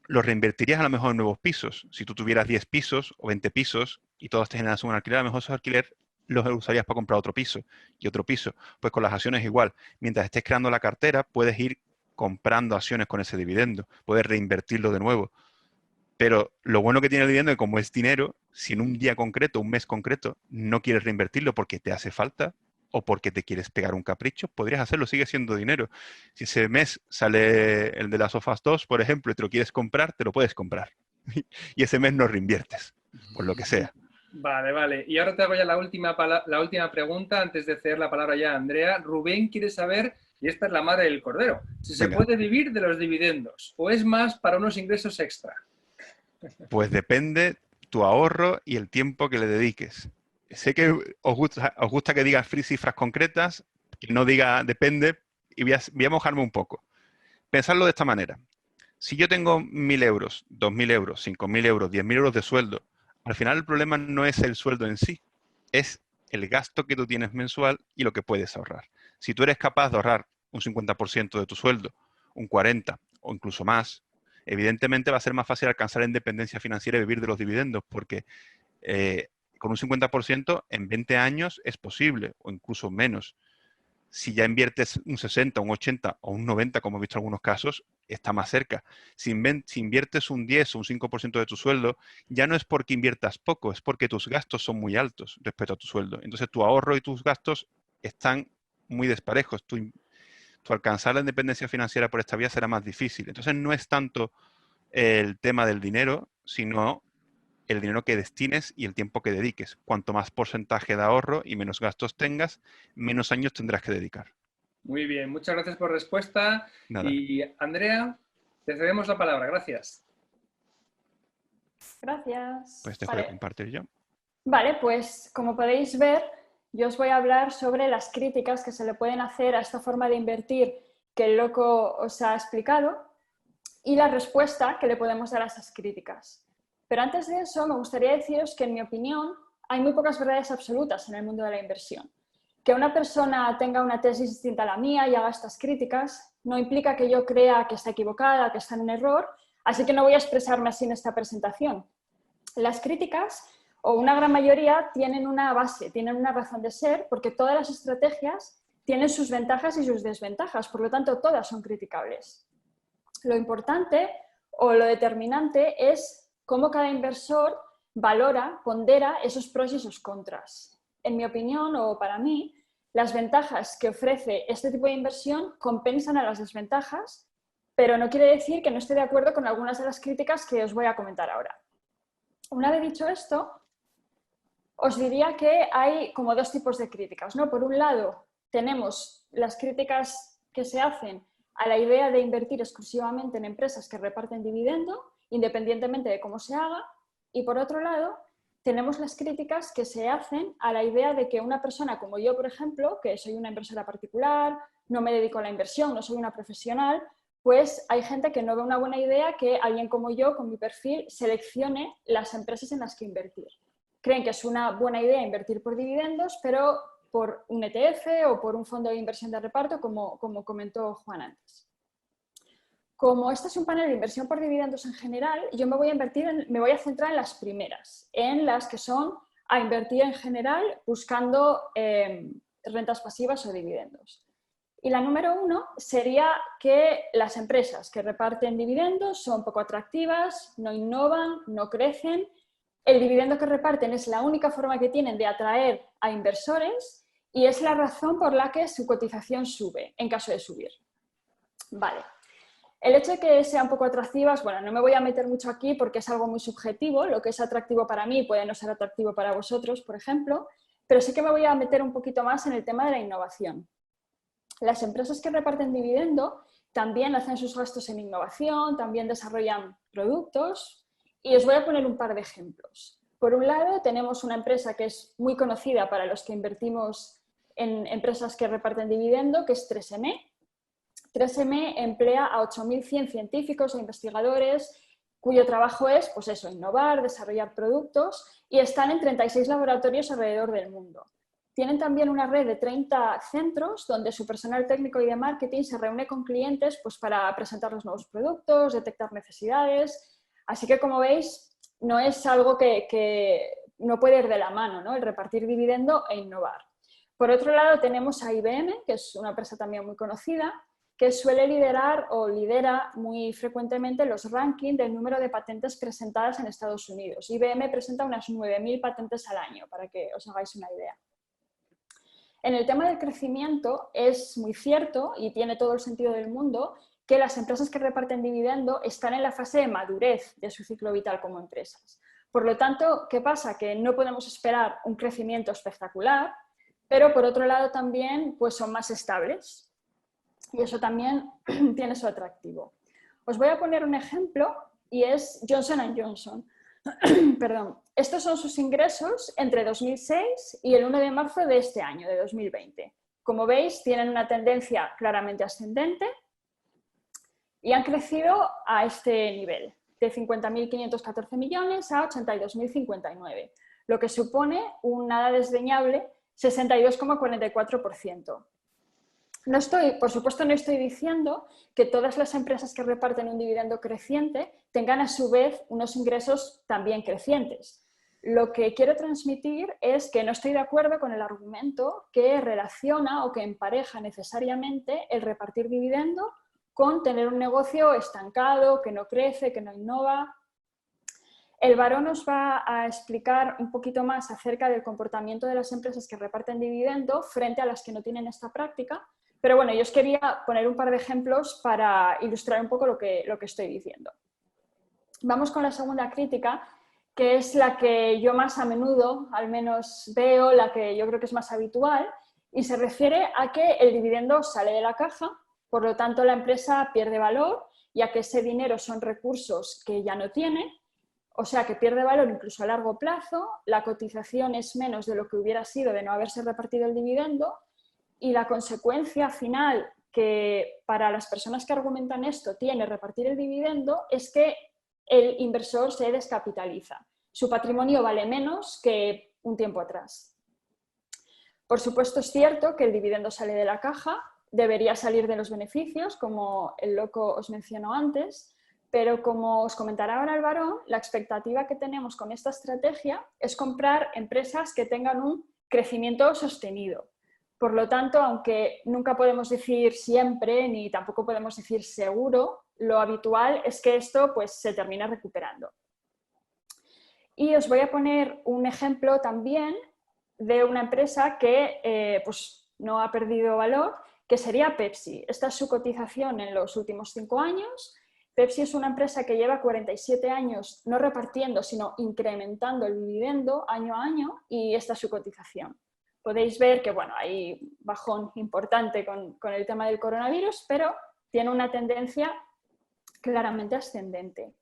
lo reinvertirías a lo mejor en nuevos pisos. Si tú tuvieras 10 pisos o 20 pisos y todos te generan un alquiler, a lo mejor esos alquiler los usarías para comprar otro piso y otro piso. Pues con las acciones igual. Mientras estés creando la cartera, puedes ir comprando acciones con ese dividendo, puedes reinvertirlo de nuevo. Pero lo bueno que tiene el dividendo es que como es dinero, si en un día concreto, un mes concreto, no quieres reinvertirlo porque te hace falta o porque te quieres pegar un capricho, podrías hacerlo, sigue siendo dinero. Si ese mes sale el de las Us 2, por ejemplo, y te lo quieres comprar, te lo puedes comprar. Y ese mes no reinviertes, por lo que sea. Vale, vale. Y ahora te hago ya la última pregunta antes de ceder la palabra ya a Andrea. Rubén quiere saber, y esta es la madre del cordero, si se Venga. puede vivir de los dividendos o es más para unos ingresos extra. Pues depende tu ahorro y el tiempo que le dediques. Sé que os gusta que diga cifras concretas, que no diga depende, y voy a mojarme un poco. Pensadlo de esta manera. Si yo tengo 1.000 euros, 2.000 euros, 5.000 euros, 10.000 euros de sueldo, al final el problema no es el sueldo en sí, es el gasto que tú tienes mensual y lo que puedes ahorrar. Si tú eres capaz de ahorrar un 50% de tu sueldo, un 40% o incluso más, evidentemente va a ser más fácil alcanzar la independencia financiera y vivir de los dividendos, porque con un 50% en 20 años es posible, o incluso menos. Si ya inviertes un 60, un 80 o un 90, como he visto en algunos casos, está más cerca. Si inviertes un 10 o un 5% de tu sueldo, ya no es porque inviertas poco, es porque tus gastos son muy altos respecto a tu sueldo. Entonces tu ahorro y tus gastos están muy desparejos. Tu alcanzar la independencia financiera por esta vía será más difícil. Entonces no es tanto el tema del dinero, sino el dinero que destines y el tiempo que dediques. Cuanto más porcentaje de ahorro y menos gastos tengas, menos años tendrás que dedicar. Muy bien, muchas gracias por respuesta. Nada. Y Andrea, te cedemos la palabra. Gracias. Gracias. Pues dejo de compartir yo. Vale, pues como podéis ver, yo os voy a hablar sobre las críticas que se le pueden hacer a esta forma de invertir que el loco os ha explicado y la respuesta que le podemos dar a esas críticas. Pero antes de eso, me gustaría deciros que, en mi opinión, hay muy pocas verdades absolutas en el mundo de la inversión. Que una persona tenga una tesis distinta a la mía y haga estas críticas no implica que yo crea que está equivocada, que está en un error, así que no voy a expresarme así en esta presentación. Las críticas, o una gran mayoría, tienen una base, tienen una razón de ser, porque todas las estrategias tienen sus ventajas y sus desventajas, por lo tanto, todas son criticables. Lo importante o lo determinante es cómo cada inversor valora, pondera esos pros y esos contras. En mi opinión, o para mí, las ventajas que ofrece este tipo de inversión compensan a las desventajas pero no quiere decir que no esté de acuerdo con algunas de las críticas que os voy a comentar ahora. Una vez dicho esto, os diría que hay como dos tipos de críticas, ¿no? Por un lado, tenemos las críticas que se hacen a la idea de invertir exclusivamente en empresas que reparten dividendo, independientemente de cómo se haga, y por otro lado, tenemos las críticas que se hacen a la idea de que una persona como yo, por ejemplo, que soy una inversora particular, no me dedico a la inversión, no soy una profesional, pues hay gente que no ve una buena idea que alguien como yo, con mi perfil, seleccione las empresas en las que invertir. Creen que es una buena idea invertir por dividendos, pero por un ETF o por un fondo de inversión de reparto, como comentó Juan antes. Como este es un panel de inversión por dividendos en general, yo me voy a centrar en las primeras, en las que son a invertir en general buscando rentas pasivas o dividendos. Y la número 1 sería que las empresas que reparten dividendos son poco atractivas, no innovan, no crecen. El dividendo que reparten es la única forma que tienen de atraer a inversores y es la razón por la que su cotización sube, en caso de subir. Vale. El hecho de que sean poco atractivas, bueno, no me voy a meter mucho aquí porque es algo muy subjetivo. Lo que es atractivo para mí puede no ser atractivo para vosotros, por ejemplo, pero sí que me voy a meter un poquito más en el tema de la innovación. Las empresas que reparten dividendo también hacen sus gastos en innovación, también desarrollan productos y os voy a poner un par de ejemplos. Por un lado, tenemos una empresa que es muy conocida para los que invertimos en empresas que reparten dividendo, que es 3M. 3M emplea a 8.100 científicos e investigadores cuyo trabajo es, pues eso, innovar, desarrollar productos y están en 36 laboratorios alrededor del mundo. Tienen también una red de 30 centros donde su personal técnico y de marketing se reúne con clientes pues, para presentar los nuevos productos, detectar necesidades. Así que, como veis, no es algo que no puede ir de la mano, ¿no? El repartir dividendo e innovar. Por otro lado, tenemos a IBM, que es una empresa también muy conocida, que suele liderar o lidera muy frecuentemente los rankings del número de patentes presentadas en Estados Unidos. IBM presenta unas 9.000 patentes al año, para que os hagáis una idea. En el tema del crecimiento es muy cierto y tiene todo el sentido del mundo que las empresas que reparten dividendo están en la fase de madurez de su ciclo vital como empresas. Por lo tanto, ¿qué pasa? Que no podemos esperar un crecimiento espectacular, pero por otro lado también pues son más estables y eso también tiene su atractivo. Os voy a poner un ejemplo y es Johnson & Johnson. Perdón. Estos son sus ingresos entre 2006 y el 1 de marzo de este año, de 2020. Como veis, tienen una tendencia claramente ascendente y han crecido a este nivel, de 50.514 millones a 82.059, lo que supone un nada desdeñable 62,44%. Por supuesto, no estoy diciendo que todas las empresas que reparten un dividendo creciente tengan a su vez unos ingresos también crecientes. Lo que quiero transmitir es que no estoy de acuerdo con el argumento que relaciona o que empareja necesariamente el repartir dividendo con tener un negocio estancado, que no crece, que no innova. El Barón nos va a explicar un poquito más acerca del comportamiento de las empresas que reparten dividendo frente a las que no tienen esta práctica. Pero bueno, yo os quería poner un par de ejemplos para ilustrar un poco lo que estoy diciendo. Vamos con la segunda crítica, que es la que yo más a menudo, al menos veo, la que yo creo que es más habitual, y se refiere a que el dividendo sale de la caja, por lo tanto la empresa pierde valor, ya que ese dinero son recursos que ya no tiene, o sea que pierde valor incluso a largo plazo, la cotización es menos de lo que hubiera sido de no haberse repartido el dividendo, y la consecuencia final que para las personas que argumentan esto tiene repartir el dividendo es que el inversor se descapitaliza. Su patrimonio vale menos que un tiempo atrás. Por supuesto, es cierto que el dividendo sale de la caja, debería salir de los beneficios, como el loco os mencionó antes, pero como os comentará ahora el Barón, la expectativa que tenemos con esta estrategia es comprar empresas que tengan un crecimiento sostenido. Por lo tanto, aunque nunca podemos decir siempre, ni tampoco podemos decir seguro, lo habitual es que esto pues, se termina recuperando. Y os voy a poner un ejemplo también de una empresa que pues, no ha perdido valor, que sería Pepsi. Esta es su cotización en los últimos 5 años. Pepsi es una empresa que lleva 47 años no repartiendo, sino incrementando el dividendo año a año, y esta es su cotización. Podéis ver que, bueno, hay bajón importante con el tema del coronavirus, pero tiene una tendencia claramente ascendente.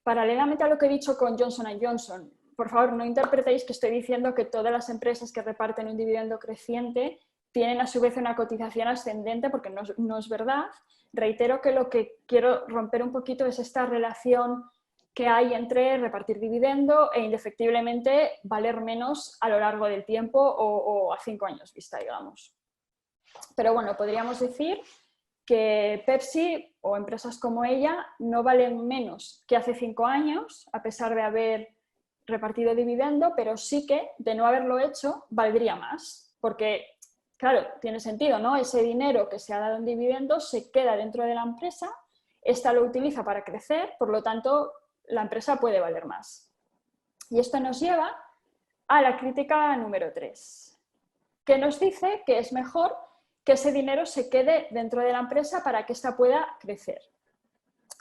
Paralelamente a lo que he dicho con Johnson & Johnson, por favor, no interpretéis que estoy diciendo que todas las empresas que reparten un dividendo creciente tienen a su vez una cotización ascendente, porque no es verdad. Reitero que lo que quiero romper un poquito es esta relación que hay entre repartir dividendo e indefectiblemente valer menos a lo largo del tiempo o a 5 años vista, digamos. Pero bueno, podríamos decir que Pepsi o empresas como ella no valen menos que hace 5 años, a pesar de haber repartido dividendo, pero sí que, de no haberlo hecho, valdría más. Porque, claro, tiene sentido, ¿no? Ese dinero que se ha dado en dividendos se queda dentro de la empresa, esta lo utiliza para crecer, por lo tanto, la empresa puede valer más. Y esto nos lleva a la crítica número 3, que nos dice que es mejor que ese dinero se quede dentro de la empresa para que ésta pueda crecer.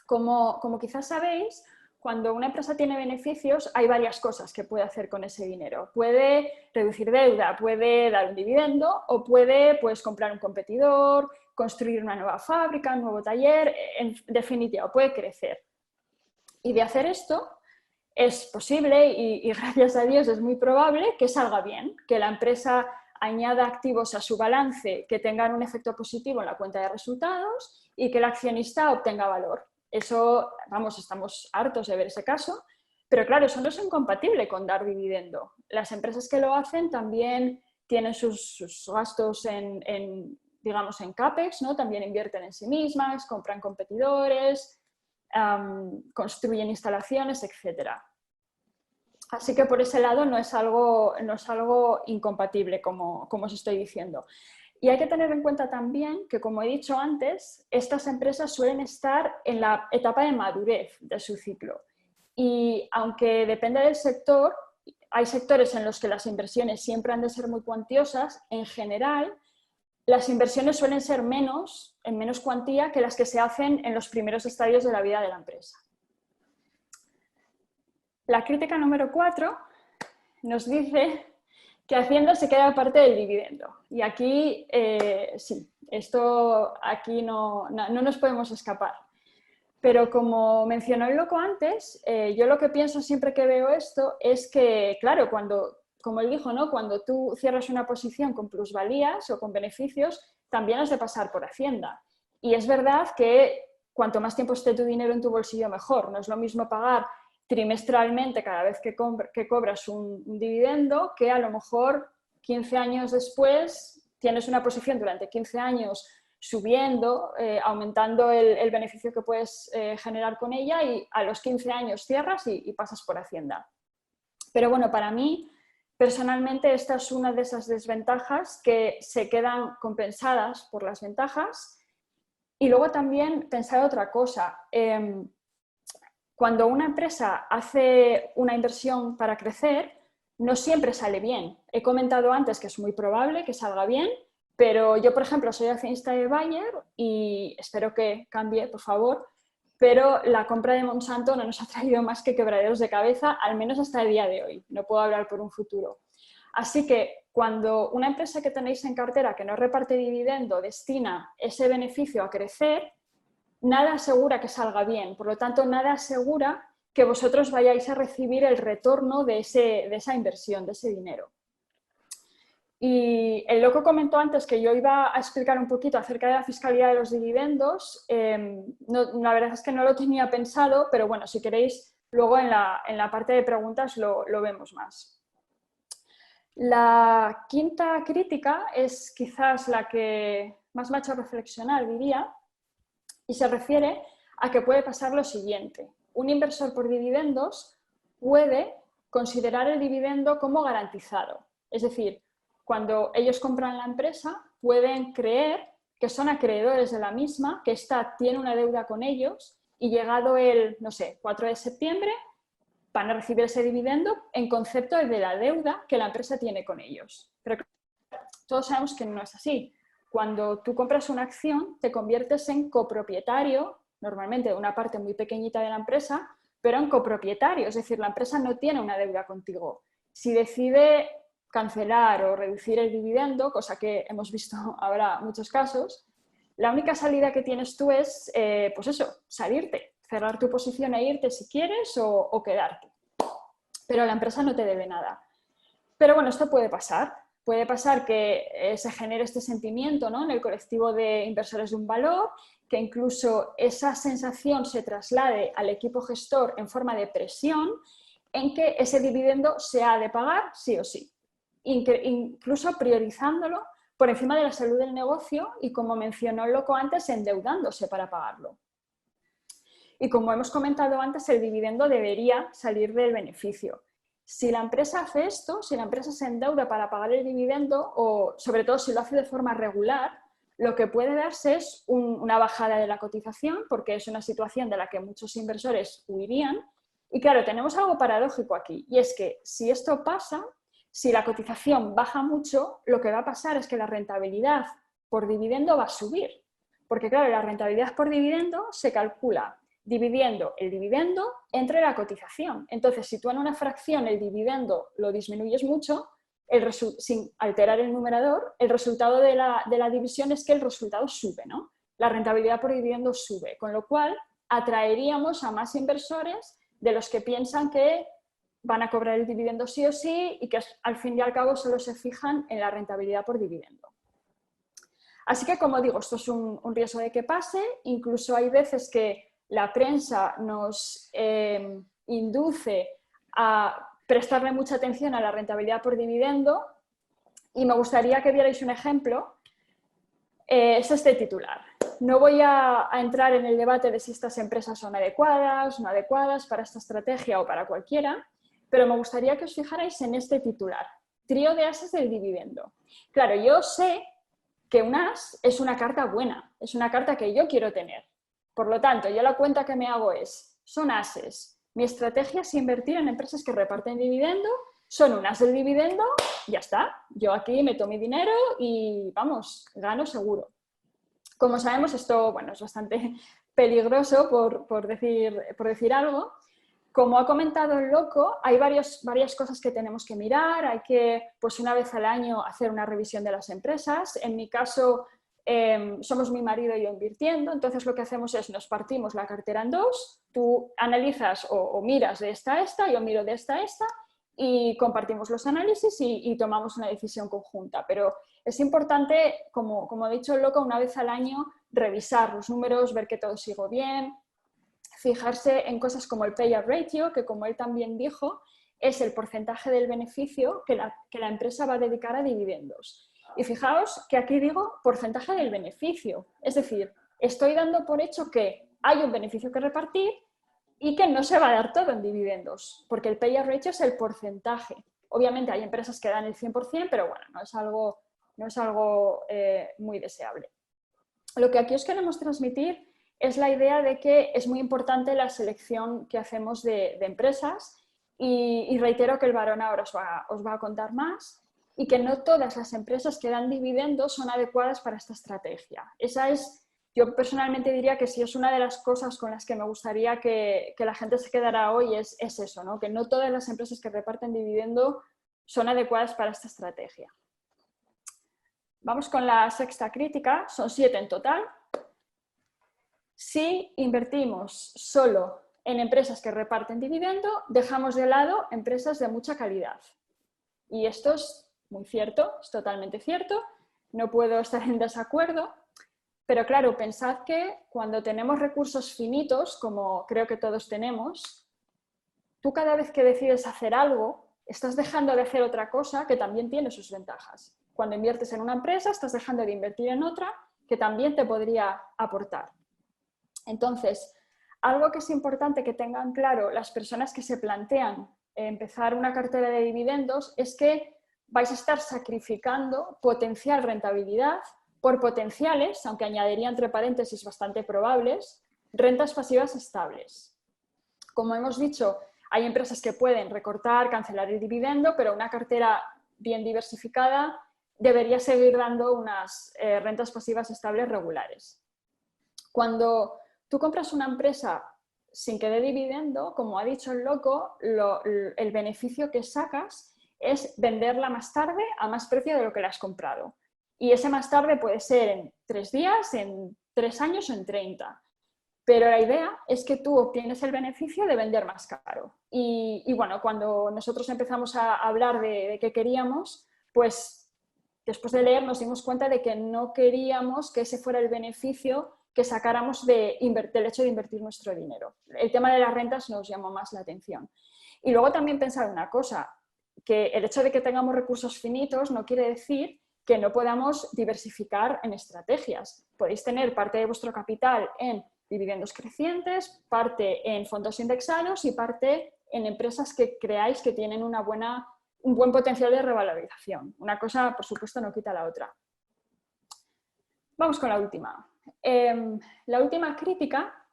Como quizás sabéis, cuando una empresa tiene beneficios, hay varias cosas que puede hacer con ese dinero. Puede reducir deuda, puede dar un dividendo o puede, pues, comprar un competidor, construir una nueva fábrica, un nuevo taller, en definitiva, puede crecer. Y de hacer esto es posible y gracias a Dios es muy probable que salga bien, que la empresa añada activos a su balance que tengan un efecto positivo en la cuenta de resultados y que el accionista obtenga valor. Eso, vamos, estamos hartos de ver ese caso, pero claro, eso no es incompatible con dar dividendo. Las empresas que lo hacen también tienen sus gastos digamos, en CAPEX, ¿no? También invierten en sí mismas, compran competidores, construyen instalaciones, etc. Así que por ese lado no es algo incompatible, como os estoy diciendo. Y hay que tener en cuenta también que, como he dicho antes, estas empresas suelen estar en la etapa de madurez de su ciclo. Y aunque depende del sector, hay sectores en los que las inversiones siempre han de ser muy cuantiosas, en general las inversiones suelen ser en menos cuantía que las que se hacen en los primeros estadios de la vida de la empresa. La crítica número 4 nos dice que Hacienda se queda parte del dividendo. Y aquí, sí, aquí no nos podemos escapar. Pero como mencionó el loco antes, yo lo que pienso siempre que veo esto es que, claro, como él dijo, ¿no? Cuando tú cierras una posición con plusvalías o con beneficios, también has de pasar por Hacienda. Y es verdad que cuanto más tiempo esté tu dinero en tu bolsillo, mejor. No es lo mismo pagar trimestralmente cada vez que cobras un dividendo, que a lo mejor 15 años después tienes una posición durante 15 años subiendo, aumentando el beneficio que puedes generar con ella, y a los 15 años cierras y pasas por Hacienda. Pero bueno, para mí, personalmente, esta es una de esas desventajas que se quedan compensadas por las ventajas. Y luego también pensar otra cosa. Cuando una empresa hace una inversión para crecer, no siempre sale bien. He comentado antes que es muy probable que salga bien, pero yo, por ejemplo, soy accionista de Bayer y espero que cambie, por favor, pero la compra de Monsanto no nos ha traído más que quebraderos de cabeza, al menos hasta el día de hoy. No puedo hablar por un futuro. Así que cuando una empresa que tenéis en cartera que no reparte dividendo destina ese beneficio a crecer, nada asegura que salga bien. Por lo tanto, nada asegura que vosotros vayáis a recibir el retorno de esa inversión, de ese dinero. Y el loco comentó antes que yo iba a explicar un poquito acerca de la fiscalidad de los dividendos. La verdad es que no lo tenía pensado, pero bueno, si queréis, luego en la parte de preguntas lo vemos más. La quinta crítica es quizás la que más me ha hecho reflexionar, diría, y se refiere a que puede pasar lo siguiente. Un inversor por dividendos puede considerar el dividendo como garantizado. Es decir, cuando ellos compran la empresa, pueden creer que son acreedores de la misma, que ésta tiene una deuda con ellos, y llegado el, no sé, 4 de septiembre, van a recibir ese dividendo en concepto de la deuda que la empresa tiene con ellos. Pero todos sabemos que no es así. cuando tú compras una acción, te conviertes en copropietario, normalmente de una parte muy pequeñita de la empresa, pero en copropietario, es decir, la empresa no tiene una deuda contigo. Si decide cancelar o reducir el dividendo, cosa que hemos visto ahora muchos casos, la única salida que tienes tú es, pues eso, salirte, cerrar tu posición e irte si quieres o quedarte. Pero la empresa no te debe nada. Pero bueno, esto puede pasar. Puede pasar que se genere este sentimiento, ¿no?, en el colectivo de inversores de un valor, que incluso esa sensación se traslade al equipo gestor en forma de presión en que ese dividendo se ha de pagar sí o sí, incluso priorizándolo por encima de la salud del negocio y, como mencionó Loco antes, endeudándose para pagarlo. Y como hemos comentado antes, el dividendo debería salir del beneficio. Si la empresa hace esto, si la empresa se endeuda para pagar el dividendo, o sobre todo si lo hace de forma regular, lo que puede darse es una bajada de la cotización, porque es una situación de la que muchos inversores huirían. Y claro, tenemos algo paradójico aquí, y es que si esto pasa, si la cotización baja mucho, lo que va a pasar es que la rentabilidad por dividendo va a subir. Porque claro, la rentabilidad por dividendo se calcula dividiendo el dividendo entre la cotización. Entonces, si tú en una fracción el dividendo lo disminuyes mucho, sin alterar el numerador, el resultado de la división es que el resultado sube, ¿no? La rentabilidad por dividendo sube, con lo cual atraeríamos a más inversores de los que piensan que van a cobrar el dividendo sí o sí y que al fin y al cabo solo se fijan en la rentabilidad por dividendo. Así que, como digo, esto es un riesgo de que pase. Incluso hay veces que la prensa nos induce a prestarle mucha atención a la rentabilidad por dividendo, y me gustaría que vierais un ejemplo. Es este titular. No voy a entrar en el debate de si estas empresas son adecuadas o no adecuadas para esta estrategia o para cualquiera, pero me gustaría que os fijarais en este titular: trío de ases del dividendo. Claro, yo sé que un as es una carta buena, es una carta que yo quiero tener. Por lo tanto, yo la cuenta que me hago es, son ases. Mi estrategia es invertir en empresas que reparten dividendo, son un as del dividendo, ya está. Yo aquí meto mi dinero y, vamos, gano seguro. Como sabemos, esto, bueno, es bastante peligroso por decir algo. Como ha comentado el Loco, hay varias cosas que tenemos que mirar. Hay que, pues una vez al año, hacer una revisión de las empresas. En mi caso, somos mi marido y yo invirtiendo, entonces lo que hacemos es nos partimos la cartera en dos, tú analizas o miras de esta a esta, yo miro de esta a esta y compartimos los análisis y tomamos una decisión conjunta. Pero es importante, como ha dicho el Loco, una vez al año revisar los números, ver que todo siga bien, fijarse en cosas como el payout ratio, que como él también dijo, es el porcentaje del beneficio que la empresa va a dedicar a dividendos. Y fijaos que aquí digo porcentaje del beneficio, es decir, estoy dando por hecho que hay un beneficio que repartir y que no se va a dar todo en dividendos, porque el payout ratio es el porcentaje. Obviamente hay empresas que dan el 100%, pero bueno, no es algo muy deseable. Lo que aquí os queremos transmitir es la idea de que es muy importante la selección que hacemos de empresas y reitero que el Barón ahora os va a contar más, y que no todas las empresas que dan dividendos son adecuadas para esta estrategia. Yo personalmente diría que si es una de las cosas con las que me gustaría que la gente se quedara hoy es eso, ¿no? Que no todas las empresas que reparten dividendo son adecuadas para esta estrategia. Vamos con la sexta crítica, son 7 en total. Si invertimos solo en empresas que reparten dividendo, dejamos de lado empresas de mucha calidad. Y esto es muy cierto, es totalmente cierto, no puedo estar en desacuerdo, pero claro, pensad que cuando tenemos recursos finitos, como creo que todos tenemos, tú cada vez que decides hacer algo, estás dejando de hacer otra cosa que también tiene sus ventajas. Cuando inviertes en una empresa, estás dejando de invertir en otra que también te podría aportar. Entonces, algo que es importante que tengan claro las personas que se plantean empezar una cartera de dividendos es que vais a estar sacrificando potencial rentabilidad por potenciales, aunque añadiría entre paréntesis bastante probables, rentas pasivas estables. Como hemos dicho, hay empresas que pueden recortar, cancelar el dividendo, pero una cartera bien diversificada debería seguir dando unas rentas pasivas estables regulares. Cuando tú compras una empresa sin que dé dividendo, como ha dicho el loco, el beneficio que sacas es venderla más tarde a más precio de lo que la has comprado. Y ese más tarde puede ser en 3 días, en 3 años o en 30. Pero la idea es que tú obtienes el beneficio de vender más caro. Y bueno, cuando nosotros empezamos a hablar de qué queríamos, pues después de leer nos dimos cuenta de que no queríamos que ese fuera el beneficio que sacáramos del hecho de invertir nuestro dinero. El tema de las rentas nos llamó más la atención. Y luego también pensar una cosa, que el hecho de que tengamos recursos finitos no quiere decir que no podamos diversificar en estrategias. Podéis tener parte de vuestro capital en dividendos crecientes, parte en fondos indexados y parte en empresas que creáis que tienen un buen potencial de revalorización. Una cosa, por supuesto, no quita la otra. Vamos con la última. La última crítica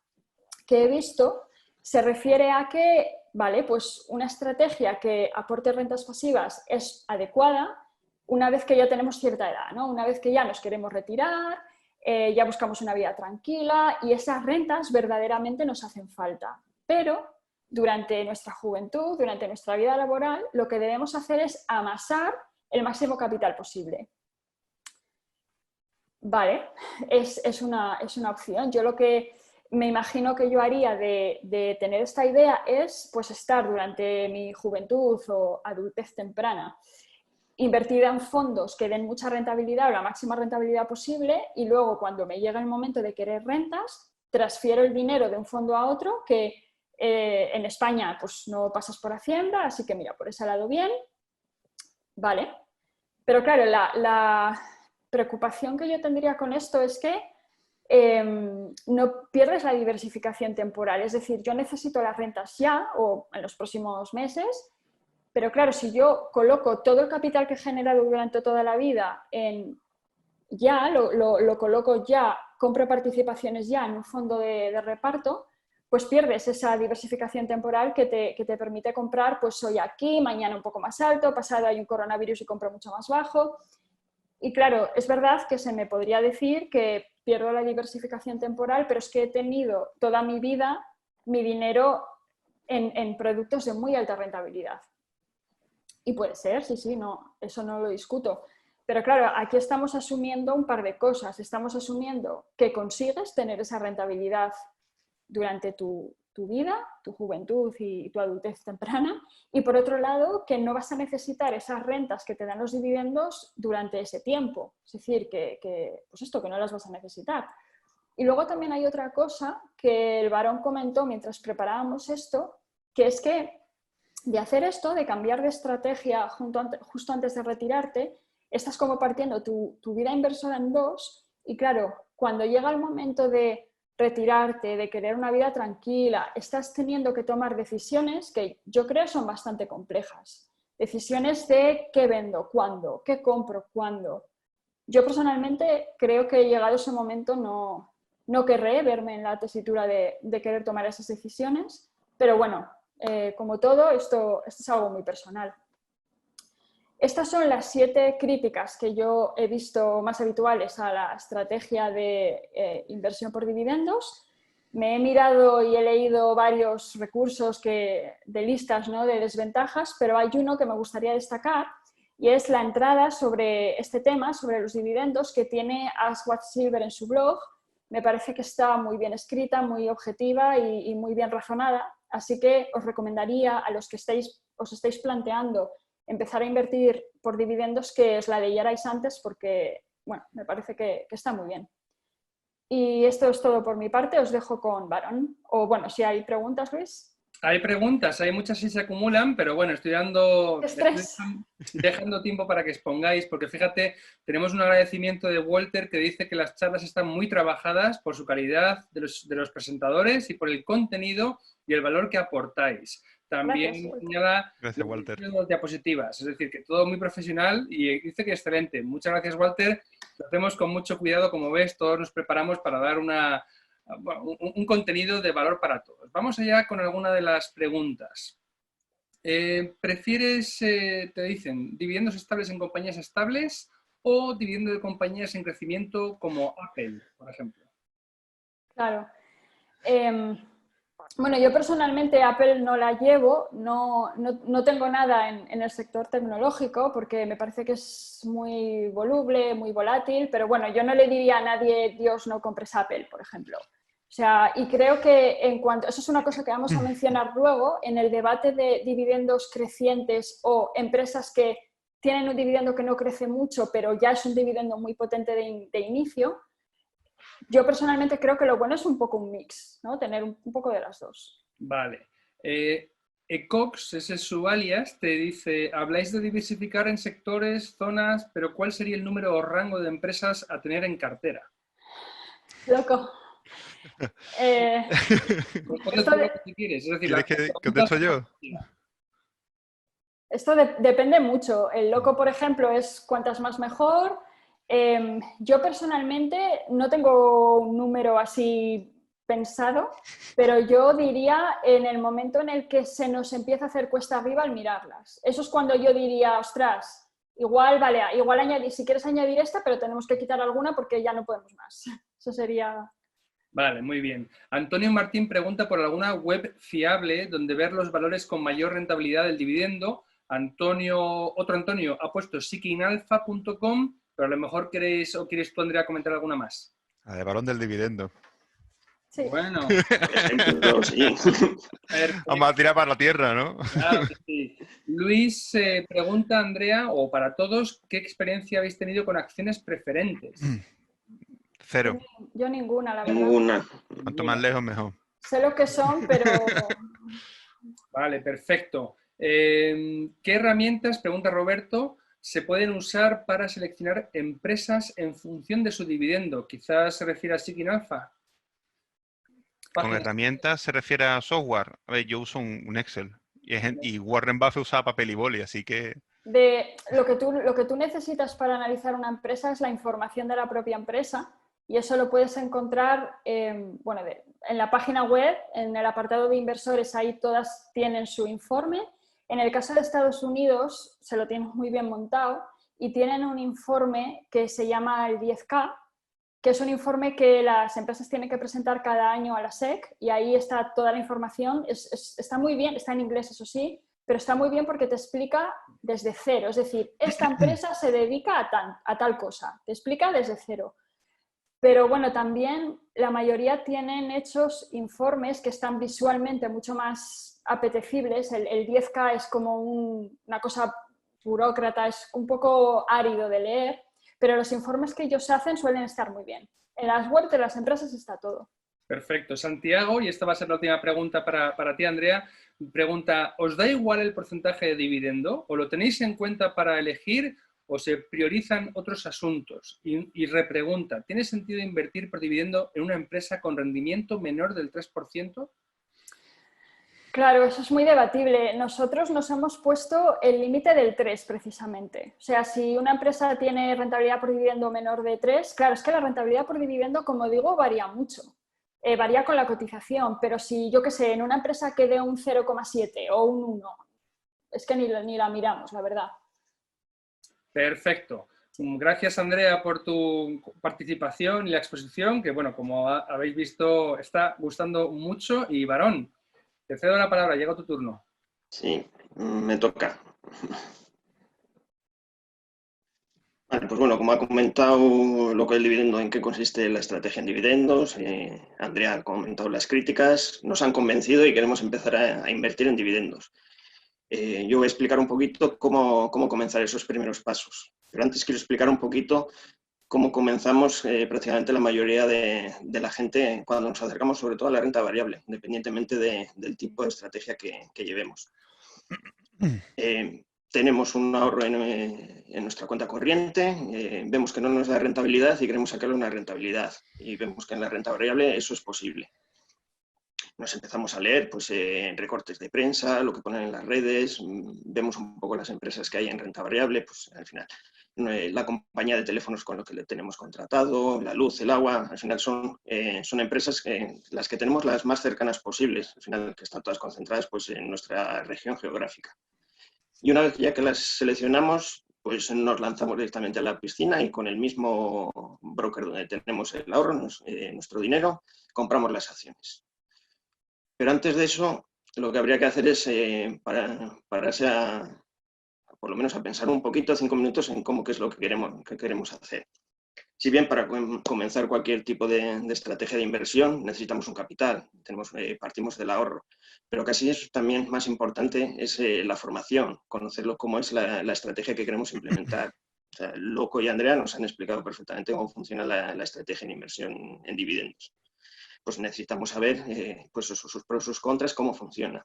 que he visto se refiere a que, vale, pues una estrategia que aporte rentas pasivas es adecuada una vez que ya tenemos cierta edad, ¿no? Una vez que ya nos queremos retirar, ya buscamos una vida tranquila y esas rentas verdaderamente nos hacen falta. Pero durante nuestra juventud, durante nuestra vida laboral, lo que debemos hacer es amasar el máximo capital posible. Vale, es una opción. Yo lo que me imagino que yo haría de tener esta idea es pues estar durante mi juventud o adultez temprana invertida en fondos que den mucha rentabilidad o la máxima rentabilidad posible y luego cuando me llega el momento de querer rentas, transfiero el dinero de un fondo a otro que en España pues no pasas por Hacienda, así que mira, por ese lado bien, vale. Pero claro, la preocupación que yo tendría con esto es que no pierdes la diversificación temporal, es decir, yo necesito las rentas ya o en los próximos meses. Pero claro, si yo coloco todo el capital que he generado durante toda la vida lo coloco ya, compro participaciones ya en un fondo de reparto, pues pierdes esa diversificación temporal que te permite comprar, pues hoy aquí, mañana un poco más alto, pasado hay un coronavirus y compro mucho más bajo. Y claro, es verdad que se me podría decir que pierdo la diversificación temporal, pero es que he tenido toda mi vida mi dinero en productos de muy alta rentabilidad. Y puede ser, sí, no, eso no lo discuto. Pero claro, aquí estamos asumiendo un par de cosas. Estamos asumiendo que consigues tener esa rentabilidad durante tu vida, tu juventud y tu adultez temprana. Y por otro lado, que no vas a necesitar esas rentas que te dan los dividendos durante ese tiempo. Es decir, pues esto, que no las vas a necesitar. Y luego también hay otra cosa que el varón comentó mientras preparábamos esto, que es que de hacer esto, de cambiar de estrategia justo antes de retirarte, estás como partiendo tu vida inversora en dos y claro, cuando llega el momento de retirarte, de querer una vida tranquila, estás teniendo que tomar decisiones que yo creo son bastante complejas. Decisiones de qué vendo, cuándo, qué compro, cuándo. Yo personalmente creo que llegado ese momento no querré verme en la tesitura de querer tomar esas decisiones, pero bueno, como todo, esto es algo muy personal. Estas son las 7 críticas que yo he visto más habituales a la estrategia de inversión por dividendos. Me he mirado y he leído varios recursos de listas, ¿no?, de desventajas, pero hay uno que me gustaría destacar y es la entrada sobre este tema, sobre los dividendos, que tiene Aswad Silver en su blog. Me parece que está muy bien escrita, muy objetiva y muy bien razonada. Así que os recomendaría a los que os estáis planteando empezar a invertir por dividendos que os la leyerais antes porque, bueno, me parece que está muy bien. Y esto es todo por mi parte, os dejo con Varón. O bueno, si hay preguntas, Luis. Hay preguntas, hay muchas que se acumulan, pero bueno, estoy dejando tiempo para que expongáis, porque fíjate, tenemos un agradecimiento de Walter que dice que las charlas están muy trabajadas por su calidad de los presentadores y por el contenido y el valor que aportáis. También señala las diapositivas, es decir, que todo muy profesional y dice que excelente. Muchas gracias, Walter. Lo hacemos con mucho cuidado, como ves, todos nos preparamos para dar un contenido de valor para todos. Vamos allá con alguna de las preguntas. ¿Prefieres, te dicen, dividendos estables en compañías estables o dividendo de compañías en crecimiento como Apple, por ejemplo? Claro. Bueno, yo personalmente Apple no la llevo, no tengo nada en el sector tecnológico porque me parece que es muy voluble, muy volátil, pero bueno, yo no le diría a nadie, Dios, no compres Apple, por ejemplo. O sea, y creo que eso es una cosa que vamos a mencionar luego, en el debate de dividendos crecientes o empresas que tienen un dividendo que no crece mucho, pero ya es un dividendo muy potente de inicio. Yo personalmente creo que lo bueno es un poco un mix, ¿no? Tener un poco de las dos. Vale. Ecox, ese es su alias, te dice, habláis de diversificar en sectores, zonas, pero ¿cuál sería el número o rango de empresas a tener en cartera? Loco. Responde tú lo que quieres. Es decir, ¿Quieres que contesto yo? Esto depende mucho. El loco, por ejemplo, es cuantas más mejor. Yo personalmente no tengo un número así pensado, pero yo diría en el momento en el que se nos empieza a hacer cuesta arriba al mirarlas. Eso es cuando yo diría, ostras, igual, vale, igual añadir, si quieres añadir esta, pero tenemos que quitar alguna porque ya no podemos más. Eso sería... Vale, muy bien. Antonio Martín pregunta por alguna web fiable donde ver los valores con mayor rentabilidad del dividendo. Otro Antonio ha puesto seekingalpha.com, pero a lo mejor quieres tú, Andrea, comentar alguna más. La de balón del dividendo. Sí. Bueno. Por ejemplo, sí. Vamos a tirar para la tierra, ¿no? Claro que sí. Luis pregunta, Andrea, o para todos, ¿qué experiencia habéis tenido con acciones preferentes? 0. Yo ninguna, la verdad. Ninguna. Cuanto más lejos, mejor. Sé lo que son, pero... Vale, perfecto. ¿Qué herramientas, pregunta Roberto, se pueden usar para seleccionar empresas en función de su dividendo? Quizás se refiere a Seeking Alpha. Con herramientas se refiere a software. A ver, yo uso un Excel. Y Warren Buffett usaba papel y boli, así que... Lo que tú necesitas para analizar una empresa es la información de la propia empresa. Y eso lo puedes encontrar en la página web, en el apartado de inversores, ahí todas tienen su informe. En el caso de Estados Unidos se lo tienen muy bien montado y tienen un informe que se llama el 10K, que es un informe que las empresas tienen que presentar cada año a la SEC y ahí está toda la información. Está muy bien, está en inglés eso sí, pero está muy bien porque te explica desde cero. Es decir, esta empresa se dedica a tal cosa, te explica desde cero. Pero bueno, también la mayoría tienen hechos informes que están visualmente mucho más apetecibles. El 10K es como una cosa burócrata, es un poco árido de leer, pero los informes que ellos hacen suelen estar muy bien. En las webs de las empresas está todo. Perfecto. Santiago, y esta va a ser la última pregunta para ti, Andrea, pregunta, ¿os da igual el porcentaje de dividendo o lo tenéis en cuenta para elegir o se priorizan otros asuntos? Y repregunta, ¿tiene sentido invertir por dividendo en una empresa con rendimiento menor del 3%? Claro, eso es muy debatible. Nosotros nos hemos puesto el límite del 3 precisamente. O sea, si una empresa tiene rentabilidad por dividendo menor de 3, claro, es que la rentabilidad por dividendo, como digo, varía mucho. Varía con la cotización, pero si, yo qué sé, en una empresa que dé un 0,7 o un 1, es que ni la miramos, la verdad. Perfecto. Gracias, Andrea, por tu participación y la exposición, que, bueno, como habéis visto, está gustando mucho. Y, Varón, te cedo la palabra, llega tu turno. Sí, me toca. Vale, pues bueno, como ha comentado lo que es el dividendo, en qué consiste la estrategia en dividendos, Andrea ha comentado las críticas, nos han convencido y queremos empezar a invertir en dividendos. Yo voy a explicar un poquito cómo comenzar esos primeros pasos. Pero antes quiero explicar un poquito cómo comenzamos prácticamente la mayoría de la gente cuando nos acercamos sobre todo a la renta variable, independientemente del tipo de estrategia que llevemos. Tenemos un ahorro en nuestra cuenta corriente, vemos que no nos da rentabilidad y queremos sacarle una rentabilidad. Y vemos que en la renta variable eso es posible. Nos empezamos a leer pues, recortes de prensa, lo que ponen en las redes, vemos un poco las empresas que hay en renta variable, pues al final la compañía de teléfonos con lo que le tenemos contratado, la luz, el agua, al final son empresas las que tenemos las más cercanas posibles, al final que están todas concentradas pues, en nuestra región geográfica. Y una vez ya que las seleccionamos, pues nos lanzamos directamente a la piscina y con el mismo broker donde tenemos el ahorro, nuestro dinero, compramos las acciones. Pero antes de eso, lo que habría que hacer es pararse por lo menos a pensar un poquito, 5 minutos, en qué es lo que queremos hacer. Si bien para comenzar cualquier tipo de estrategia de inversión necesitamos un capital, partimos del ahorro, pero casi es también más importante es la formación, conocerlo cómo es la estrategia que queremos implementar. O sea, Loco y Andrea nos han explicado perfectamente cómo funciona la estrategia en inversión en dividendos. Pues necesitamos saber pues sus pros, sus contras, cómo funciona.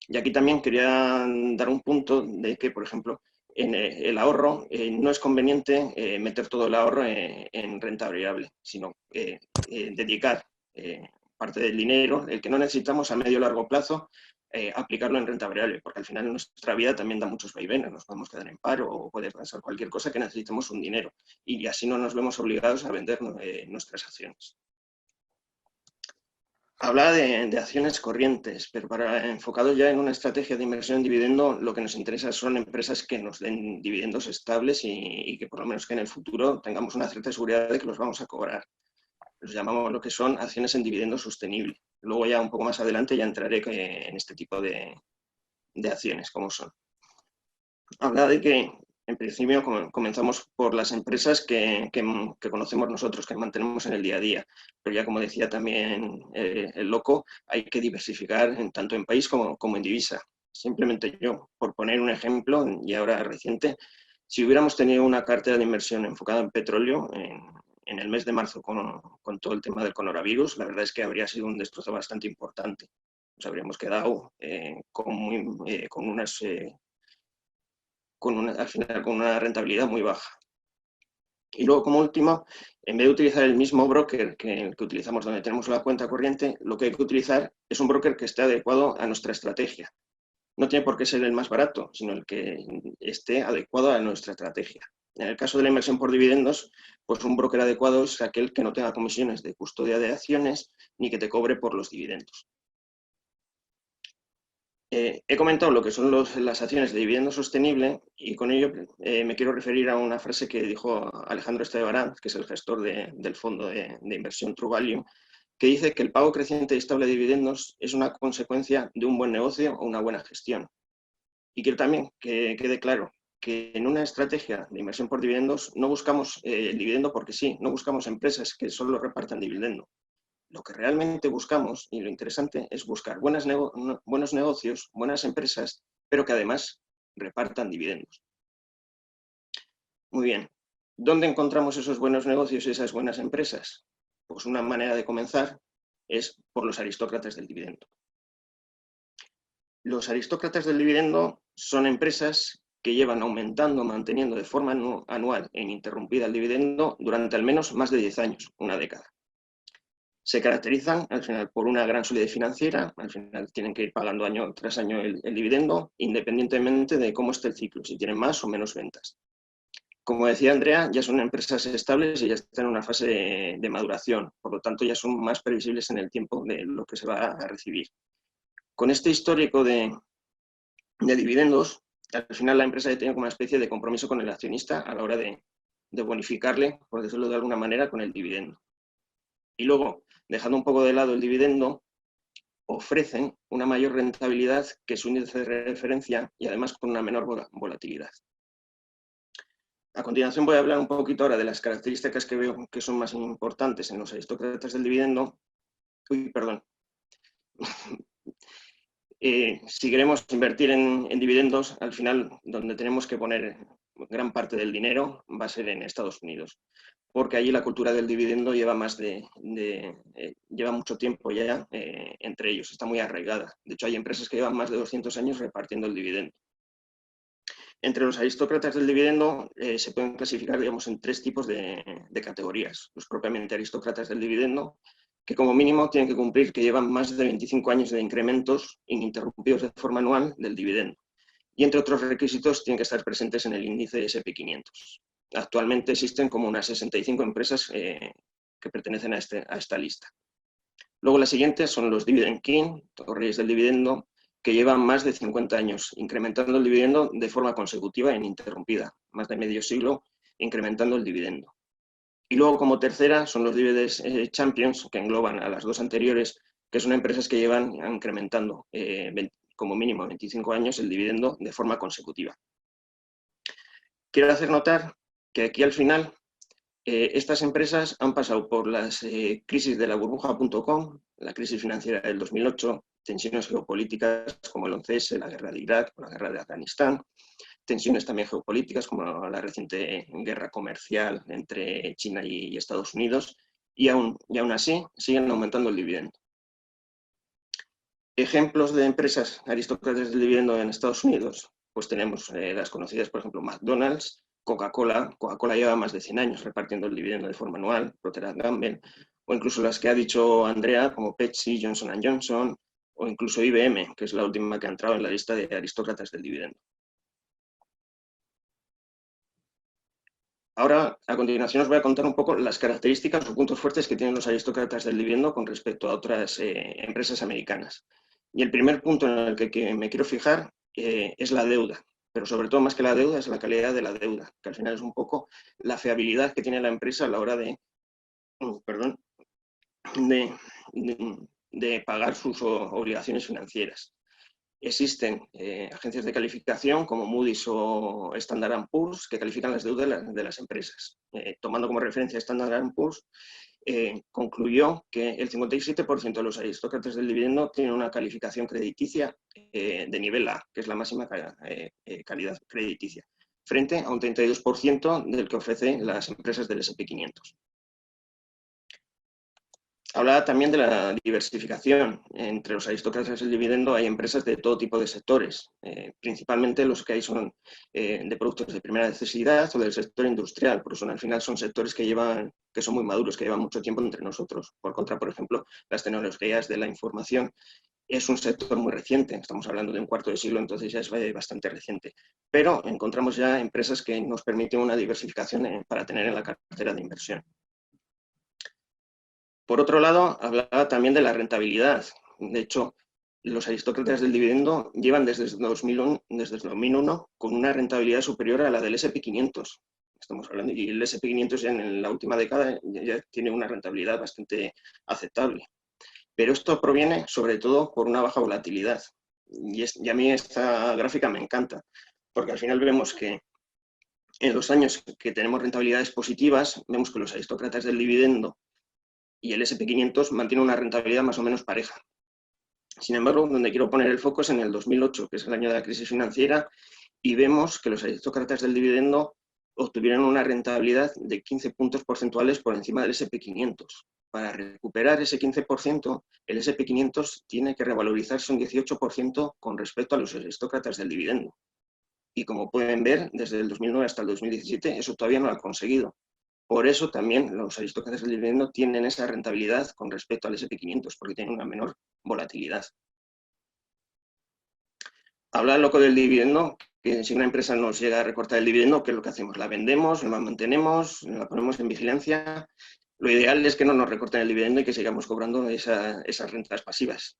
Y aquí también quería dar un punto de que, por ejemplo, en el ahorro no es conveniente meter todo el ahorro en renta variable, sino dedicar parte del dinero, el que no necesitamos a medio o largo plazo, aplicarlo en renta variable, porque al final en nuestra vida también da muchos vaivenes, nos podemos quedar en paro o puede pasar cualquier cosa que necesitemos un dinero y así no nos vemos obligados a vender nuestras acciones. Hablaba de acciones corrientes, pero enfocado ya en una estrategia de inversión en dividendo, lo que nos interesa son empresas que nos den dividendos estables y que por lo menos que en el futuro tengamos una cierta seguridad de que los vamos a cobrar. Los llamamos lo que son acciones en dividendo sostenible. Luego ya un poco más adelante ya entraré en este tipo de acciones, como son. Hablaba de que en principio comenzamos por las empresas que conocemos nosotros, que mantenemos en el día a día. Pero ya como decía también el Loco, hay que diversificar tanto en país como en divisa. Simplemente yo, por poner un ejemplo, y ahora reciente, si hubiéramos tenido una cartera de inversión enfocada en petróleo en el mes de marzo con todo el tema del coronavirus, la verdad es que habría sido un destrozo bastante importante. Nos habríamos quedado al final con una rentabilidad muy baja. Y luego, como último, en vez de utilizar el mismo broker que utilizamos donde tenemos la cuenta corriente, lo que hay que utilizar es un broker que esté adecuado a nuestra estrategia. No tiene por qué ser el más barato, sino el que esté adecuado a nuestra estrategia. En el caso de la inversión por dividendos, pues un broker adecuado es aquel que no tenga comisiones de custodia de acciones ni que te cobre por los dividendos. He comentado lo que son las acciones de dividendo sostenible y con ello me quiero referir a una frase que dijo Alejandro Estebarán, que es el gestor del fondo de inversión True Value, que dice que el pago creciente y estable de dividendos es una consecuencia de un buen negocio o una buena gestión. Y quiero también que quede claro que en una estrategia de inversión por dividendos no buscamos el dividendo porque sí, no buscamos empresas que solo repartan dividendo. Lo que realmente buscamos, y lo interesante, es buscar buenos negocios, buenas empresas, pero que además repartan dividendos. Muy bien. ¿Dónde encontramos esos buenos negocios y esas buenas empresas? Pues una manera de comenzar es por los aristócratas del dividendo. Los aristócratas del dividendo son empresas que llevan aumentando, manteniendo de forma anual e ininterrumpida el dividendo durante al menos más de 10 años, una década. Se caracterizan al final por una gran solidez financiera, al final tienen que ir pagando año tras año el dividendo, independientemente de cómo esté el ciclo, si tienen más o menos ventas. Como decía Andrea, ya son empresas estables y ya están en una fase de maduración, por lo tanto ya son más previsibles en el tiempo de lo que se va a recibir. Con este histórico de dividendos, al final la empresa ya tiene como una especie de compromiso con el accionista a la hora de bonificarle, por decirlo de alguna manera, con el dividendo. Y luego, dejando un poco de lado el dividendo, ofrecen una mayor rentabilidad que su índice de referencia y además con una menor volatilidad. A continuación voy a hablar un poquito ahora de las características que veo que son más importantes en los aristócratas del dividendo. Si queremos invertir en dividendos, al final donde tenemos que poner gran parte del dinero va a ser en Estados Unidos, porque allí la cultura del dividendo lleva lleva mucho tiempo ya entre ellos, está muy arraigada. De hecho, hay empresas que llevan más de 200 años repartiendo el dividendo. Entre los aristócratas del dividendo se pueden clasificar, digamos, en 3 tipos de categorías. Los propiamente aristócratas del dividendo, que como mínimo tienen que cumplir que llevan más de 25 años de incrementos ininterrumpidos de forma anual del dividendo. Y entre otros requisitos tienen que estar presentes en el índice SP500. Actualmente existen como unas 65 empresas que pertenecen a esta lista. Luego las siguientes son los Dividend King, los reyes del dividendo, que llevan más de 50 años incrementando el dividendo de forma consecutiva e ininterrumpida, más de medio siglo incrementando el dividendo. Y luego, como tercera, son los Dividend Champions, que engloban a las dos anteriores, que son empresas que llevan incrementando como mínimo 25 años el dividendo de forma consecutiva. Quiero hacer notar que aquí al final estas empresas han pasado por las crisis de la burbuja.com, la crisis financiera del 2008, tensiones geopolíticas como el 11S, la guerra de Irak o la guerra de Afganistán, tensiones también geopolíticas como la reciente guerra comercial entre China y Estados Unidos, y aún así siguen aumentando el dividendo. Ejemplos de empresas aristócratas del dividendo en Estados Unidos, pues tenemos las conocidas, por ejemplo, McDonald's, Coca-Cola lleva más de 100 años repartiendo el dividendo de forma anual, Procter & Gamble, o incluso las que ha dicho Andrea, como Pepsi, Johnson & Johnson, o incluso IBM, que es la última que ha entrado en la lista de aristócratas del dividendo. Ahora, a continuación, os voy a contar un poco las características o puntos fuertes que tienen los aristócratas del dividendo con respecto a otras empresas americanas. Y el primer punto en el que me quiero fijar es la deuda, pero sobre todo más que la deuda es la calidad de la deuda, que al final es un poco la fiabilidad que tiene la empresa a la hora de pagar sus obligaciones financieras. Existen agencias de calificación como Moody's o Standard & Poor's que califican las deudas de las empresas. Tomando como referencia Standard & Poor's, concluyó que el 57% de los aristócratas del dividendo tienen una calificación crediticia de nivel A, que es la máxima calidad crediticia, frente a un 32% del que ofrecen las empresas del S&P 500. Hablaba también de la diversificación. Entre los aristócratas del dividendo hay empresas de todo tipo de sectores. Principalmente los que hay son de productos de primera necesidad o del sector industrial. Por eso al final son sectores que son muy maduros, que llevan mucho tiempo entre nosotros. Por contra, por ejemplo, las tecnologías de la información es un sector muy reciente. Estamos hablando de un cuarto de siglo, entonces ya es bastante reciente. Pero encontramos ya empresas que nos permiten una diversificación para tener en la cartera de inversión. Por otro lado, hablaba también de la rentabilidad. De hecho, los aristócratas del dividendo llevan desde 2001 con una rentabilidad superior a la del S&P 500. Estamos hablando, y el S&P 500 ya en la última década ya tiene una rentabilidad bastante aceptable. Pero esto proviene sobre todo por una baja volatilidad. Y a mí esta gráfica me encanta, porque al final vemos que en los años que tenemos rentabilidades positivas, vemos que los aristócratas del dividendo y el S&P 500 mantiene una rentabilidad más o menos pareja. Sin embargo, donde quiero poner el foco es en el 2008, que es el año de la crisis financiera, y vemos que los aristócratas del dividendo obtuvieron una rentabilidad de 15 puntos porcentuales por encima del S&P 500. Para recuperar ese 15%, el S&P 500 tiene que revalorizarse un 18% con respecto a los aristócratas del dividendo. Y como pueden ver, desde el 2009 hasta el 2017, eso todavía no lo ha conseguido. Por eso también los aristócratas del dividendo tienen esa rentabilidad con respecto al S&P 500, porque tienen una menor volatilidad. Habla loco del dividendo, que si una empresa nos llega a recortar el dividendo, ¿qué es lo que hacemos? La vendemos, la mantenemos, la ponemos en vigilancia. Lo ideal es que no nos recorten el dividendo y que sigamos cobrando esas rentas pasivas.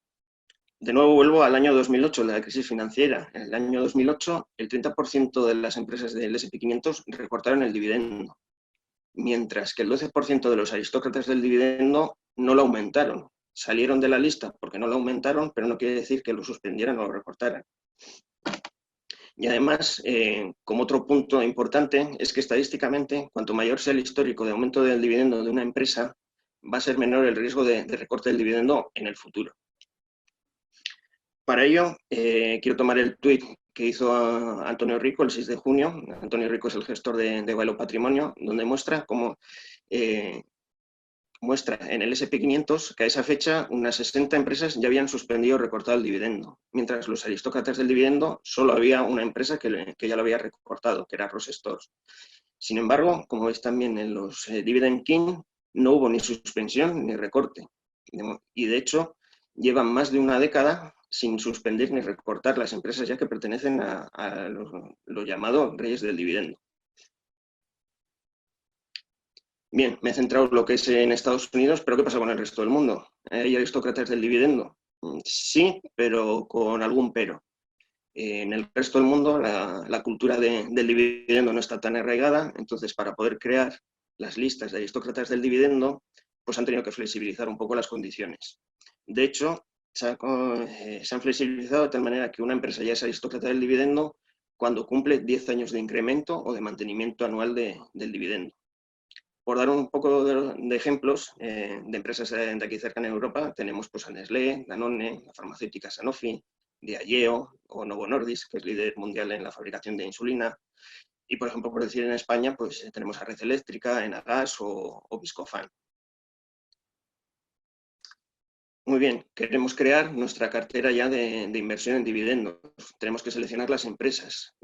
De nuevo vuelvo al año 2008, la crisis financiera. En el año 2008, el 30% de las empresas del S&P 500 recortaron el dividendo, mientras que el 12% de los aristócratas del dividendo no lo aumentaron. Salieron de la lista porque no lo aumentaron, pero no quiere decir que lo suspendieran o lo recortaran. Y además, como otro punto importante, es que estadísticamente, cuanto mayor sea el histórico de aumento del dividendo de una empresa, va a ser menor el riesgo de recorte del dividendo en el futuro. Para ello, quiero tomar el tuit que hizo Antonio Rico el 6 de junio. Antonio Rico es el gestor de Value Patrimonio, donde muestra cómo muestra en el S&P 500 que a esa fecha unas 60 empresas ya habían suspendido o recortado el dividendo, mientras los aristócratas del dividendo solo había una empresa que ya lo había recortado, que era Ross Stores. Sin embargo, como veis también en los Dividend King, no hubo ni suspensión ni recorte. Y de hecho, llevan más de una década sin suspender ni recortar las empresas ya que pertenecen a lo llamado reyes del dividendo. Bien, me he centrado en lo que es en Estados Unidos, pero ¿qué pasa con el resto del mundo? ¿Hay aristócratas del dividendo? Sí, pero con algún pero. En el resto del mundo la cultura del dividendo no está tan arraigada, entonces para poder crear las listas de aristócratas del dividendo, pues han tenido que flexibilizar un poco las condiciones. De hecho, se han flexibilizado de tal manera que una empresa ya es aristócrata del dividendo cuando cumple 10 años de incremento o de mantenimiento anual del dividendo. Por dar un poco de ejemplos de empresas de aquí cerca en Europa, tenemos pues, a Nestlé, Danone, la farmacéutica Sanofi, Diageo o Novo Nordisk, que es líder mundial en la fabricación de insulina. Y, por ejemplo, por decir en España, pues tenemos a Red Eléctrica, Enagas o Viscofan. Muy bien, queremos crear nuestra cartera ya de inversión en dividendos. Tenemos que seleccionar las empresas.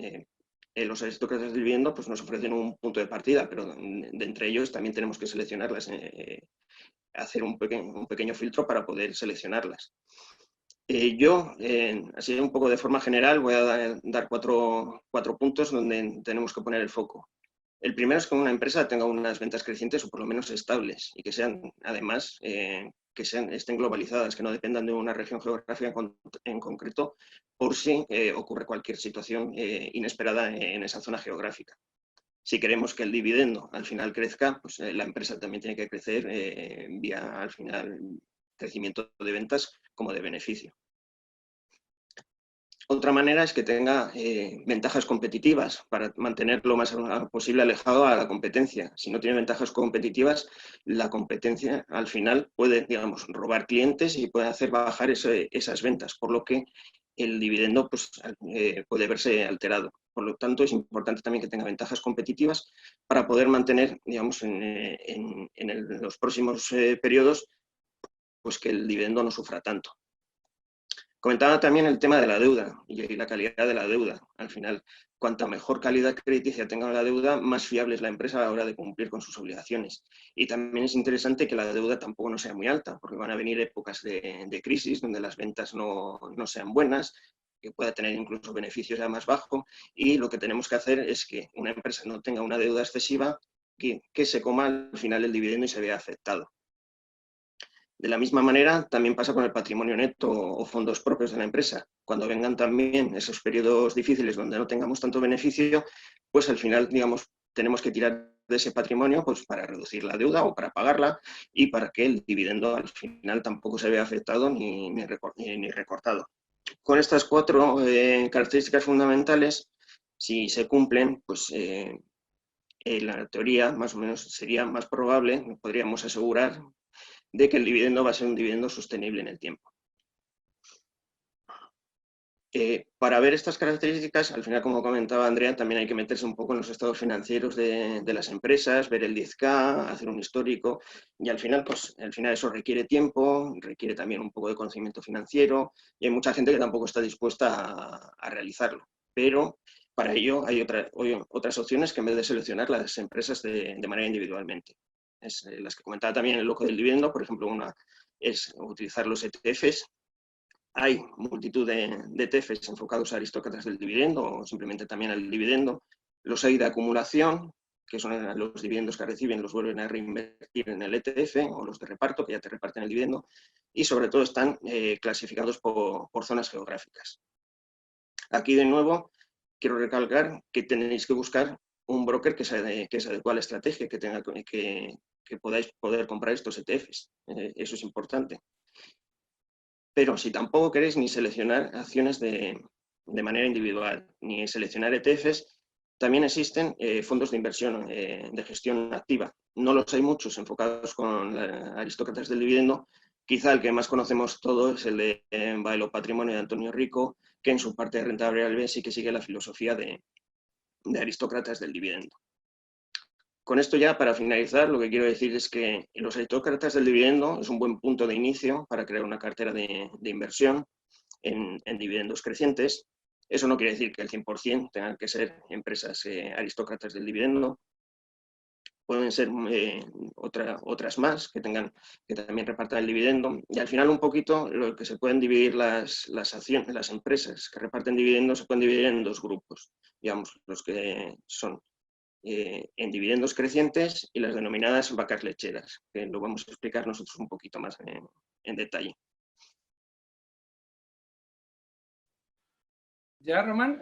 Los aristócratas del dividendo pues, nos ofrecen un punto de partida, pero de entre ellos también tenemos que seleccionarlas, hacer un pequeño filtro para poder seleccionarlas. Yo, así un poco de forma general, voy a dar cuatro puntos donde tenemos que poner el foco. El primero es que una empresa tenga unas ventas crecientes o por lo menos estables y que sean, además, estén globalizadas, que no dependan de una región geográfica en concreto por si ocurre cualquier situación inesperada en esa zona geográfica. Si queremos que el dividendo al final crezca, pues la empresa también tiene que crecer vía, al final, crecimiento de ventas como de beneficio. Otra manera es que tenga ventajas competitivas para mantener lo más posible alejado a la competencia. Si no tiene ventajas competitivas, la competencia al final puede, digamos, robar clientes y puede hacer bajar esas ventas, por lo que el dividendo pues, puede verse alterado. Por lo tanto, es importante también que tenga ventajas competitivas para poder mantener, digamos, en los próximos periodos, pues que el dividendo no sufra tanto. Comentaba también el tema de la deuda y la calidad de la deuda. Al final, cuanta mejor calidad crediticia tenga la deuda, más fiable es la empresa a la hora de cumplir con sus obligaciones. Y también es interesante que la deuda tampoco no sea muy alta, porque van a venir épocas de crisis donde las ventas no sean buenas, que pueda tener incluso beneficios ya más bajos. Y lo que tenemos que hacer es que una empresa no tenga una deuda excesiva que se coma al final el dividendo y se vea afectado. De la misma manera, también pasa con el patrimonio neto o fondos propios de la empresa. Cuando vengan también esos periodos difíciles donde no tengamos tanto beneficio, pues al final, digamos, tenemos que tirar de ese patrimonio pues, para reducir la deuda o para pagarla y para que el dividendo al final tampoco se vea afectado ni recortado. Con estas cuatro características fundamentales, si se cumplen, pues en la teoría más o menos sería más probable, podríamos asegurar, de que el dividendo va a ser un dividendo sostenible en el tiempo. Para ver estas características, al final, como comentaba Andrea, también hay que meterse un poco en los estados financieros de las empresas, ver el 10K, hacer un histórico, y al final, pues, eso requiere tiempo, requiere también un poco de conocimiento financiero, y hay mucha gente que tampoco está dispuesta a realizarlo. Pero para ello hay otras opciones que en vez de seleccionar las empresas de manera individualmente. Las que comentaba también el loco del dividendo, por ejemplo, una es utilizar los ETFs. Hay multitud de ETFs enfocados a aristócratas del dividendo o simplemente también al dividendo. Los hay de acumulación, que son los dividendos que reciben, los vuelven a reinvertir en el ETF, o los de reparto, que ya te reparten el dividendo, y sobre todo están clasificados por zonas geográficas. Aquí, de nuevo, quiero recalcar que tenéis que buscar un broker que se adecue a la estrategia, que podáis poder comprar estos ETFs. Eso es importante. Pero si tampoco queréis ni seleccionar acciones de manera individual, ni seleccionar ETFs, también existen fondos de inversión de gestión activa. No los hay muchos enfocados con aristócratas del dividendo. Quizá el que más conocemos todos es el de Baelo Patrimonio de Antonio Rico, que en su parte de renta variable sí que sigue la filosofía de aristócratas del dividendo. Con esto ya, para finalizar, lo que quiero decir es que los aristócratas del dividendo es un buen punto de inicio para crear una cartera de inversión en dividendos crecientes. Eso no quiere decir que el 100% tengan que ser empresas aristócratas del dividendo. Pueden ser otras más que también repartan el dividendo. Y al final un poquito lo que se pueden dividir las acciones, las empresas que reparten dividendos se pueden dividir en dos grupos. Digamos, los que son en dividendos crecientes y las denominadas vacas lecheras, que lo vamos a explicar nosotros un poquito más en detalle. ¿Ya, Román?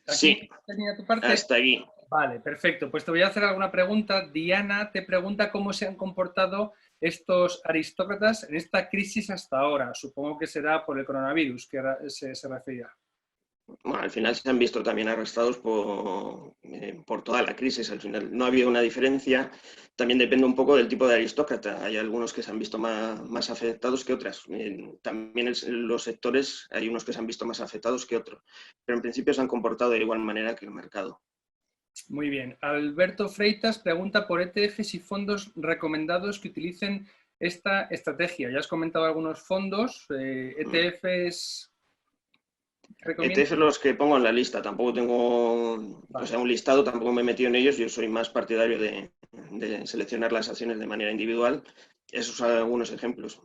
Sí, ¿Termina tu parte? hasta aquí. Vale, perfecto. Pues te voy a hacer alguna pregunta. Diana te pregunta cómo se han comportado estos aristócratas en esta crisis hasta ahora. Supongo que será por el coronavirus que se referirá. Bueno, al final se han visto también arrastrados por toda la crisis. Al final no ha habido una diferencia. También depende un poco del tipo de aristócrata. Hay algunos que se han visto más afectados que otras. También en los sectores hay unos que se han visto más afectados que otros. Pero en principio se han comportado de igual manera que el mercado. Muy bien. Alberto Freitas pregunta por ETFs y fondos recomendados que utilicen esta estrategia. Ya has comentado algunos fondos. ETFs... ETFs los que pongo en la lista, tampoco tengo un listado, tampoco me he metido en ellos, yo soy más partidario de seleccionar las acciones de manera individual. Esos son algunos ejemplos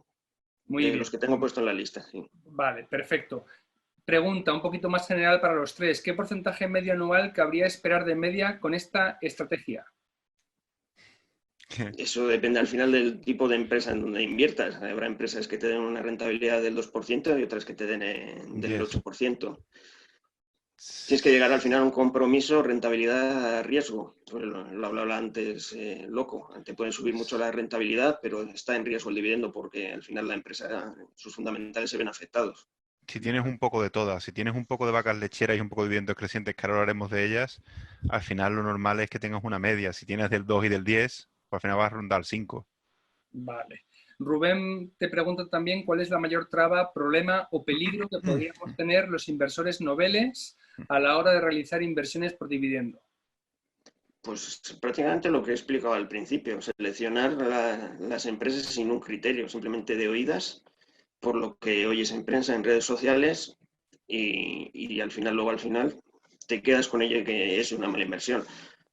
de los que tengo puesto en la lista. Sí. Vale, perfecto. Pregunta un poquito más general para los tres. ¿Qué porcentaje medio anual cabría esperar de media con esta estrategia? Eso depende al final del tipo de empresa en donde inviertas. Habrá empresas que te den una rentabilidad del 2% y otras que te den del 8%. Tienes que llegar al final a un compromiso, rentabilidad, riesgo. Lo hablaba antes Loco. Te pueden subir mucho la rentabilidad, pero está en riesgo el dividendo porque al final la empresa, sus fundamentales se ven afectados. Si tienes un poco de todas, si tienes un poco de vacas lecheras y un poco de dividendos crecientes, que ahora hablaremos de ellas, al final lo normal es que tengas una media. Si tienes del 2 y del 10, pues al final vas a rondar el 5. Vale. Rubén te pregunta también cuál es la mayor traba, problema o peligro que podríamos tener los inversores noveles a la hora de realizar inversiones por dividendo. Pues prácticamente lo que he explicado al principio, seleccionar las empresas sin un criterio, simplemente de oídas, por lo que oyes en prensa, en redes sociales y al final te quedas con ella que es una mala inversión.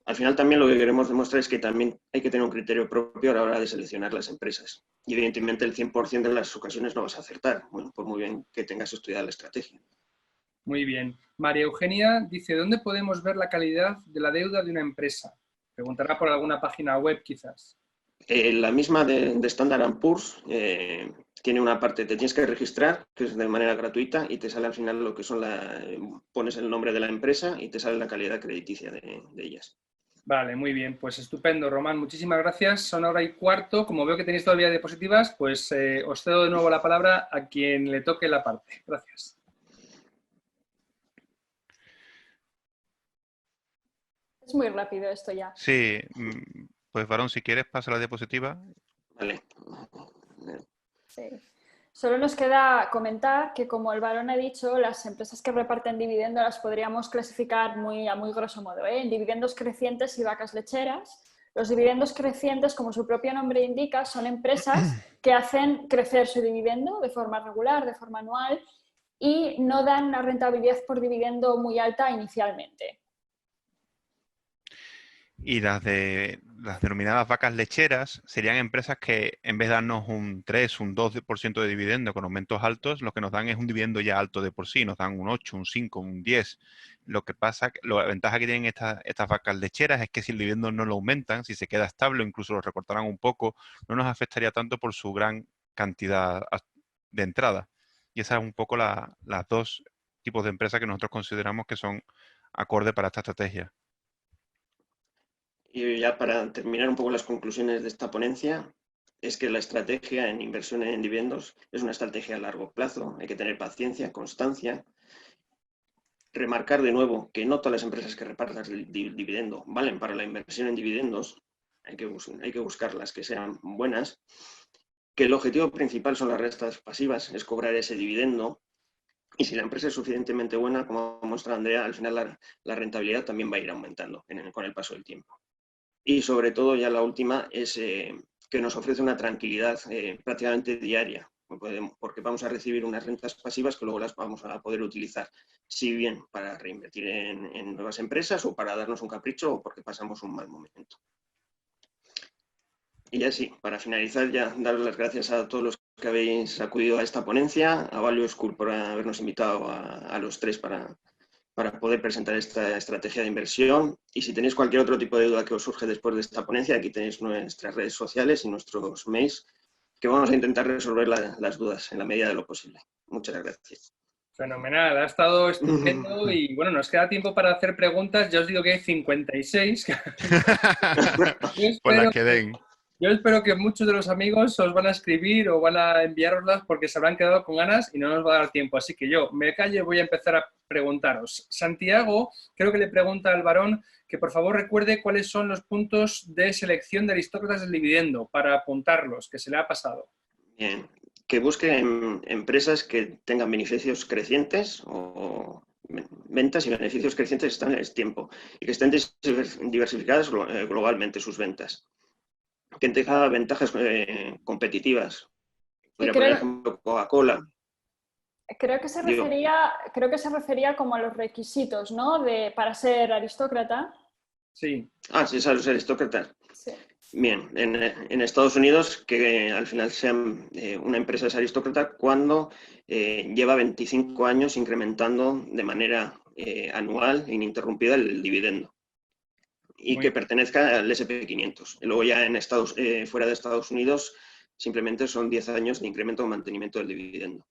Al final también lo que queremos demostrar es que también hay que tener un criterio propio a la hora de seleccionar las empresas. Y evidentemente el 100% de las ocasiones no vas a acertar, bueno, por muy bien que tengas estudiada la estrategia. Muy bien. María Eugenia dice, ¿dónde podemos ver la calidad de la deuda de una empresa? Preguntará por alguna página web quizás. La misma de Standard & Poor's tiene una parte, te tienes que registrar, que es de manera gratuita, y te sale al final lo que son pones el nombre de la empresa y te sale la calidad crediticia de ellas. Vale, muy bien, pues estupendo, Román, muchísimas gracias. Son hora y cuarto, como veo que tenéis todavía diapositivas, pues os cedo de nuevo la palabra a quien le toque la parte. Gracias. Es muy rápido esto ya. Sí, pues Varón, si quieres pasa la diapositiva. Vale. Sí. Solo nos queda comentar que, como el Varón ha dicho, las empresas que reparten dividendos las podríamos clasificar a muy grosso modo, en dividendos crecientes y vacas lecheras. Los dividendos crecientes, como su propio nombre indica, son empresas que hacen crecer su dividendo de forma regular, de forma anual, y no dan una rentabilidad por dividendo muy alta inicialmente. Y las denominadas vacas lecheras serían empresas que en vez de darnos un 3, un 12% de dividendo con aumentos altos, lo que nos dan es un dividendo ya alto de por sí, nos dan un 8, un 5, un 10. Lo que pasa, la ventaja que tienen estas vacas lecheras es que si el dividendo no lo aumentan, si se queda estable o incluso lo recortaran un poco, no nos afectaría tanto por su gran cantidad de entrada. Y esas son un poco las dos tipos de empresas que nosotros consideramos que son acorde para esta estrategia. Y ya para terminar un poco las conclusiones de esta ponencia, es que la estrategia en inversión en dividendos es una estrategia a largo plazo, hay que tener paciencia, constancia. Remarcar de nuevo que no todas las empresas que repartas el dividendo valen para la inversión en dividendos, hay que buscar las que sean buenas, que el objetivo principal son las rentas pasivas, es cobrar ese dividendo, y si la empresa es suficientemente buena, como muestra Andrea, al final la rentabilidad también va a ir aumentando con el paso del tiempo. Y sobre todo, ya la última, es que nos ofrece una tranquilidad prácticamente diaria, porque vamos a recibir unas rentas pasivas que luego las vamos a poder utilizar, si bien para reinvertir en nuevas empresas o para darnos un capricho o porque pasamos un mal momento. Y ya sí, para finalizar, ya daros las gracias a todos los que habéis acudido a esta ponencia, a Value School por habernos invitado a los tres para poder presentar esta estrategia de inversión. Y si tenéis cualquier otro tipo de duda que os surge después de esta ponencia, aquí tenéis nuestras redes sociales y nuestros mails, que vamos a intentar resolver las dudas en la medida de lo posible. Muchas gracias. Fenomenal, ha estado estupendo y bueno, nos queda tiempo para hacer preguntas. Ya os digo que hay 56. Yo Por las espero, que den. yo espero que muchos de los amigos os van a escribir o van a enviároslas porque se habrán quedado con ganas y no nos va a dar tiempo. Así que yo me callo y voy a empezar a preguntaros. Santiago, creo que le pregunta al varón que por favor recuerde cuáles son los puntos de selección de aristócratas del dividendo para apuntarlos, que se le ha pasado. Bien, que busquen empresas que tengan beneficios crecientes o ventas y beneficios crecientes están en el tiempo y que estén diversificadas globalmente sus ventas. Que tenga ventajas competitivas. Podría poner ejemplo Coca-Cola. Creo que se refería como a los requisitos, ¿no? Para ser aristócrata. Sí. Ah, sí, son los aristócratas. Sí. Bien, en Estados Unidos, que al final sean una empresa es aristócrata cuando lleva 25 años incrementando de manera anual e ininterrumpida el dividendo y que pertenezca al S&P 500. Y luego ya en fuera de Estados Unidos simplemente son 10 años de incremento o mantenimiento del dividendo.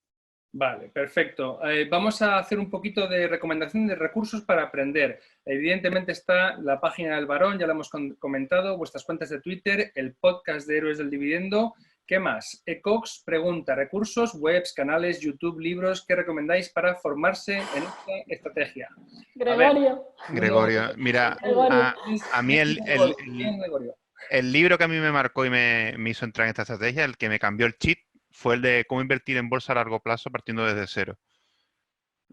Vale, perfecto. Vamos a hacer un poquito de recomendación de recursos para aprender. Evidentemente está la página del varón, ya lo hemos comentado, vuestras cuentas de Twitter, el podcast de Héroes del Dividendo. ¿Qué más? Ecox pregunta, recursos, webs, canales, YouTube, libros, ¿qué recomendáis para formarse en esta estrategia? Gregorio, mira, a mí el libro que a mí me marcó y me hizo entrar en esta estrategia, el que me cambió el chip, fue el de cómo invertir en bolsa a largo plazo partiendo desde cero.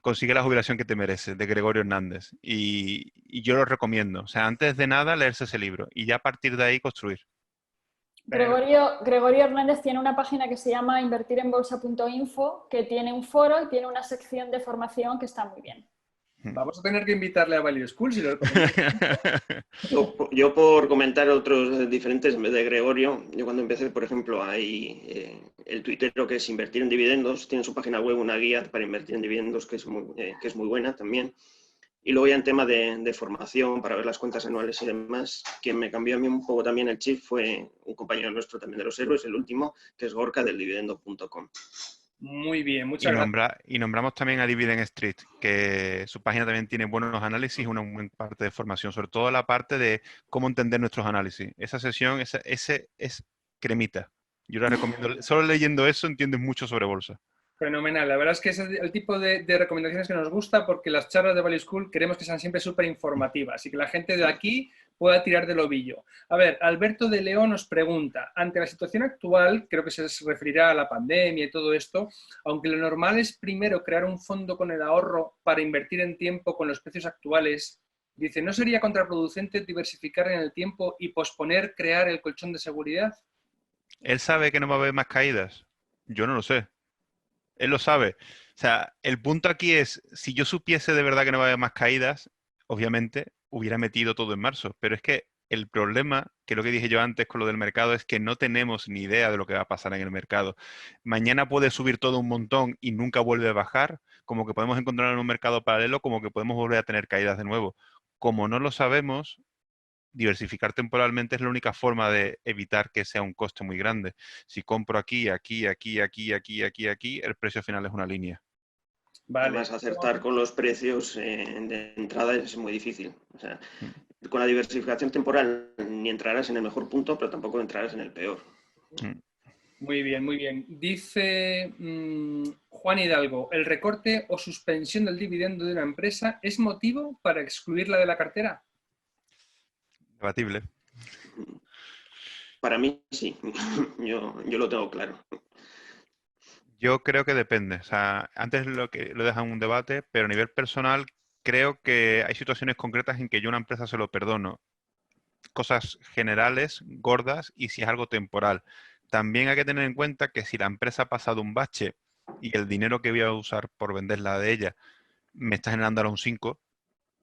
Consigue la jubilación que te mereces, de Gregorio Hernández. Y yo lo recomiendo. O sea, antes de nada, leerse ese libro y ya a partir de ahí construir. Gregorio Hernández tiene una página que se llama invertirenbolsa.info, que tiene un foro y tiene una sección de formación que está muy bien. Vamos a tener que invitarle a Value School si lo Yo por comentar otros diferentes en vez de Gregorio, yo cuando empecé, por ejemplo, hay el tuitero que es Invertir en Dividendos, tiene en su página web una guía para invertir en dividendos que es muy buena también. Y luego ya en tema de formación, para ver las cuentas anuales y demás, quien me cambió a mí un poco también el chip fue un compañero nuestro también de los héroes, el último, que es Gorka del dividendo.com. Muy bien, muchas gracias. Y nombramos también a Dividend Street, que su página también tiene buenos análisis, una buena parte de formación, sobre todo la parte de cómo entender nuestros análisis. Esa sesión, ese es cremita. Yo la recomiendo. Solo leyendo eso entiendes mucho sobre bolsa. Fenomenal. La verdad es que es el tipo de recomendaciones que nos gusta porque las charlas de Value School queremos que sean siempre súper informativas y que la gente de aquí pueda tirar del ovillo. A ver, Alberto de León nos pregunta, ante la situación actual, creo que se referirá a la pandemia y todo esto, aunque lo normal es primero crear un fondo con el ahorro para invertir en tiempo con los precios actuales, dice, ¿no sería contraproducente diversificar en el tiempo y posponer crear el colchón de seguridad? ¿Él sabe que no va a haber más caídas? Yo no lo sé. Él lo sabe. O sea, el punto aquí es, si yo supiese de verdad que no va a haber más caídas, obviamente hubiera metido todo en marzo. Pero es que el problema, que lo que dije yo antes con lo del mercado, es que no tenemos ni idea de lo que va a pasar en el mercado. Mañana puede subir todo un montón y nunca vuelve a bajar, como que podemos encontrar en un mercado paralelo, como que podemos volver a tener caídas de nuevo. Como no lo sabemos, diversificar temporalmente es la única forma de evitar que sea un coste muy grande. Si compro aquí, aquí, el precio final es una línea. Vale. Además, acertar con los precios de entrada es muy difícil. O sea, con la diversificación temporal ni entrarás en el mejor punto, pero tampoco entrarás en el peor. Muy bien, muy bien. Dice Juan Hidalgo, ¿el recorte o suspensión del dividendo de una empresa es motivo para excluirla de la cartera? Debatible. Para mí sí, yo lo tengo claro. Yo creo que depende. O sea, antes lo he dejado en un debate, pero a nivel personal creo que hay situaciones concretas en que yo a una empresa se lo perdono. Cosas generales, gordas, y si es algo temporal. También hay que tener en cuenta que si la empresa ha pasado un bache y el dinero que voy a usar por venderla de ella me está generando ahora un 5,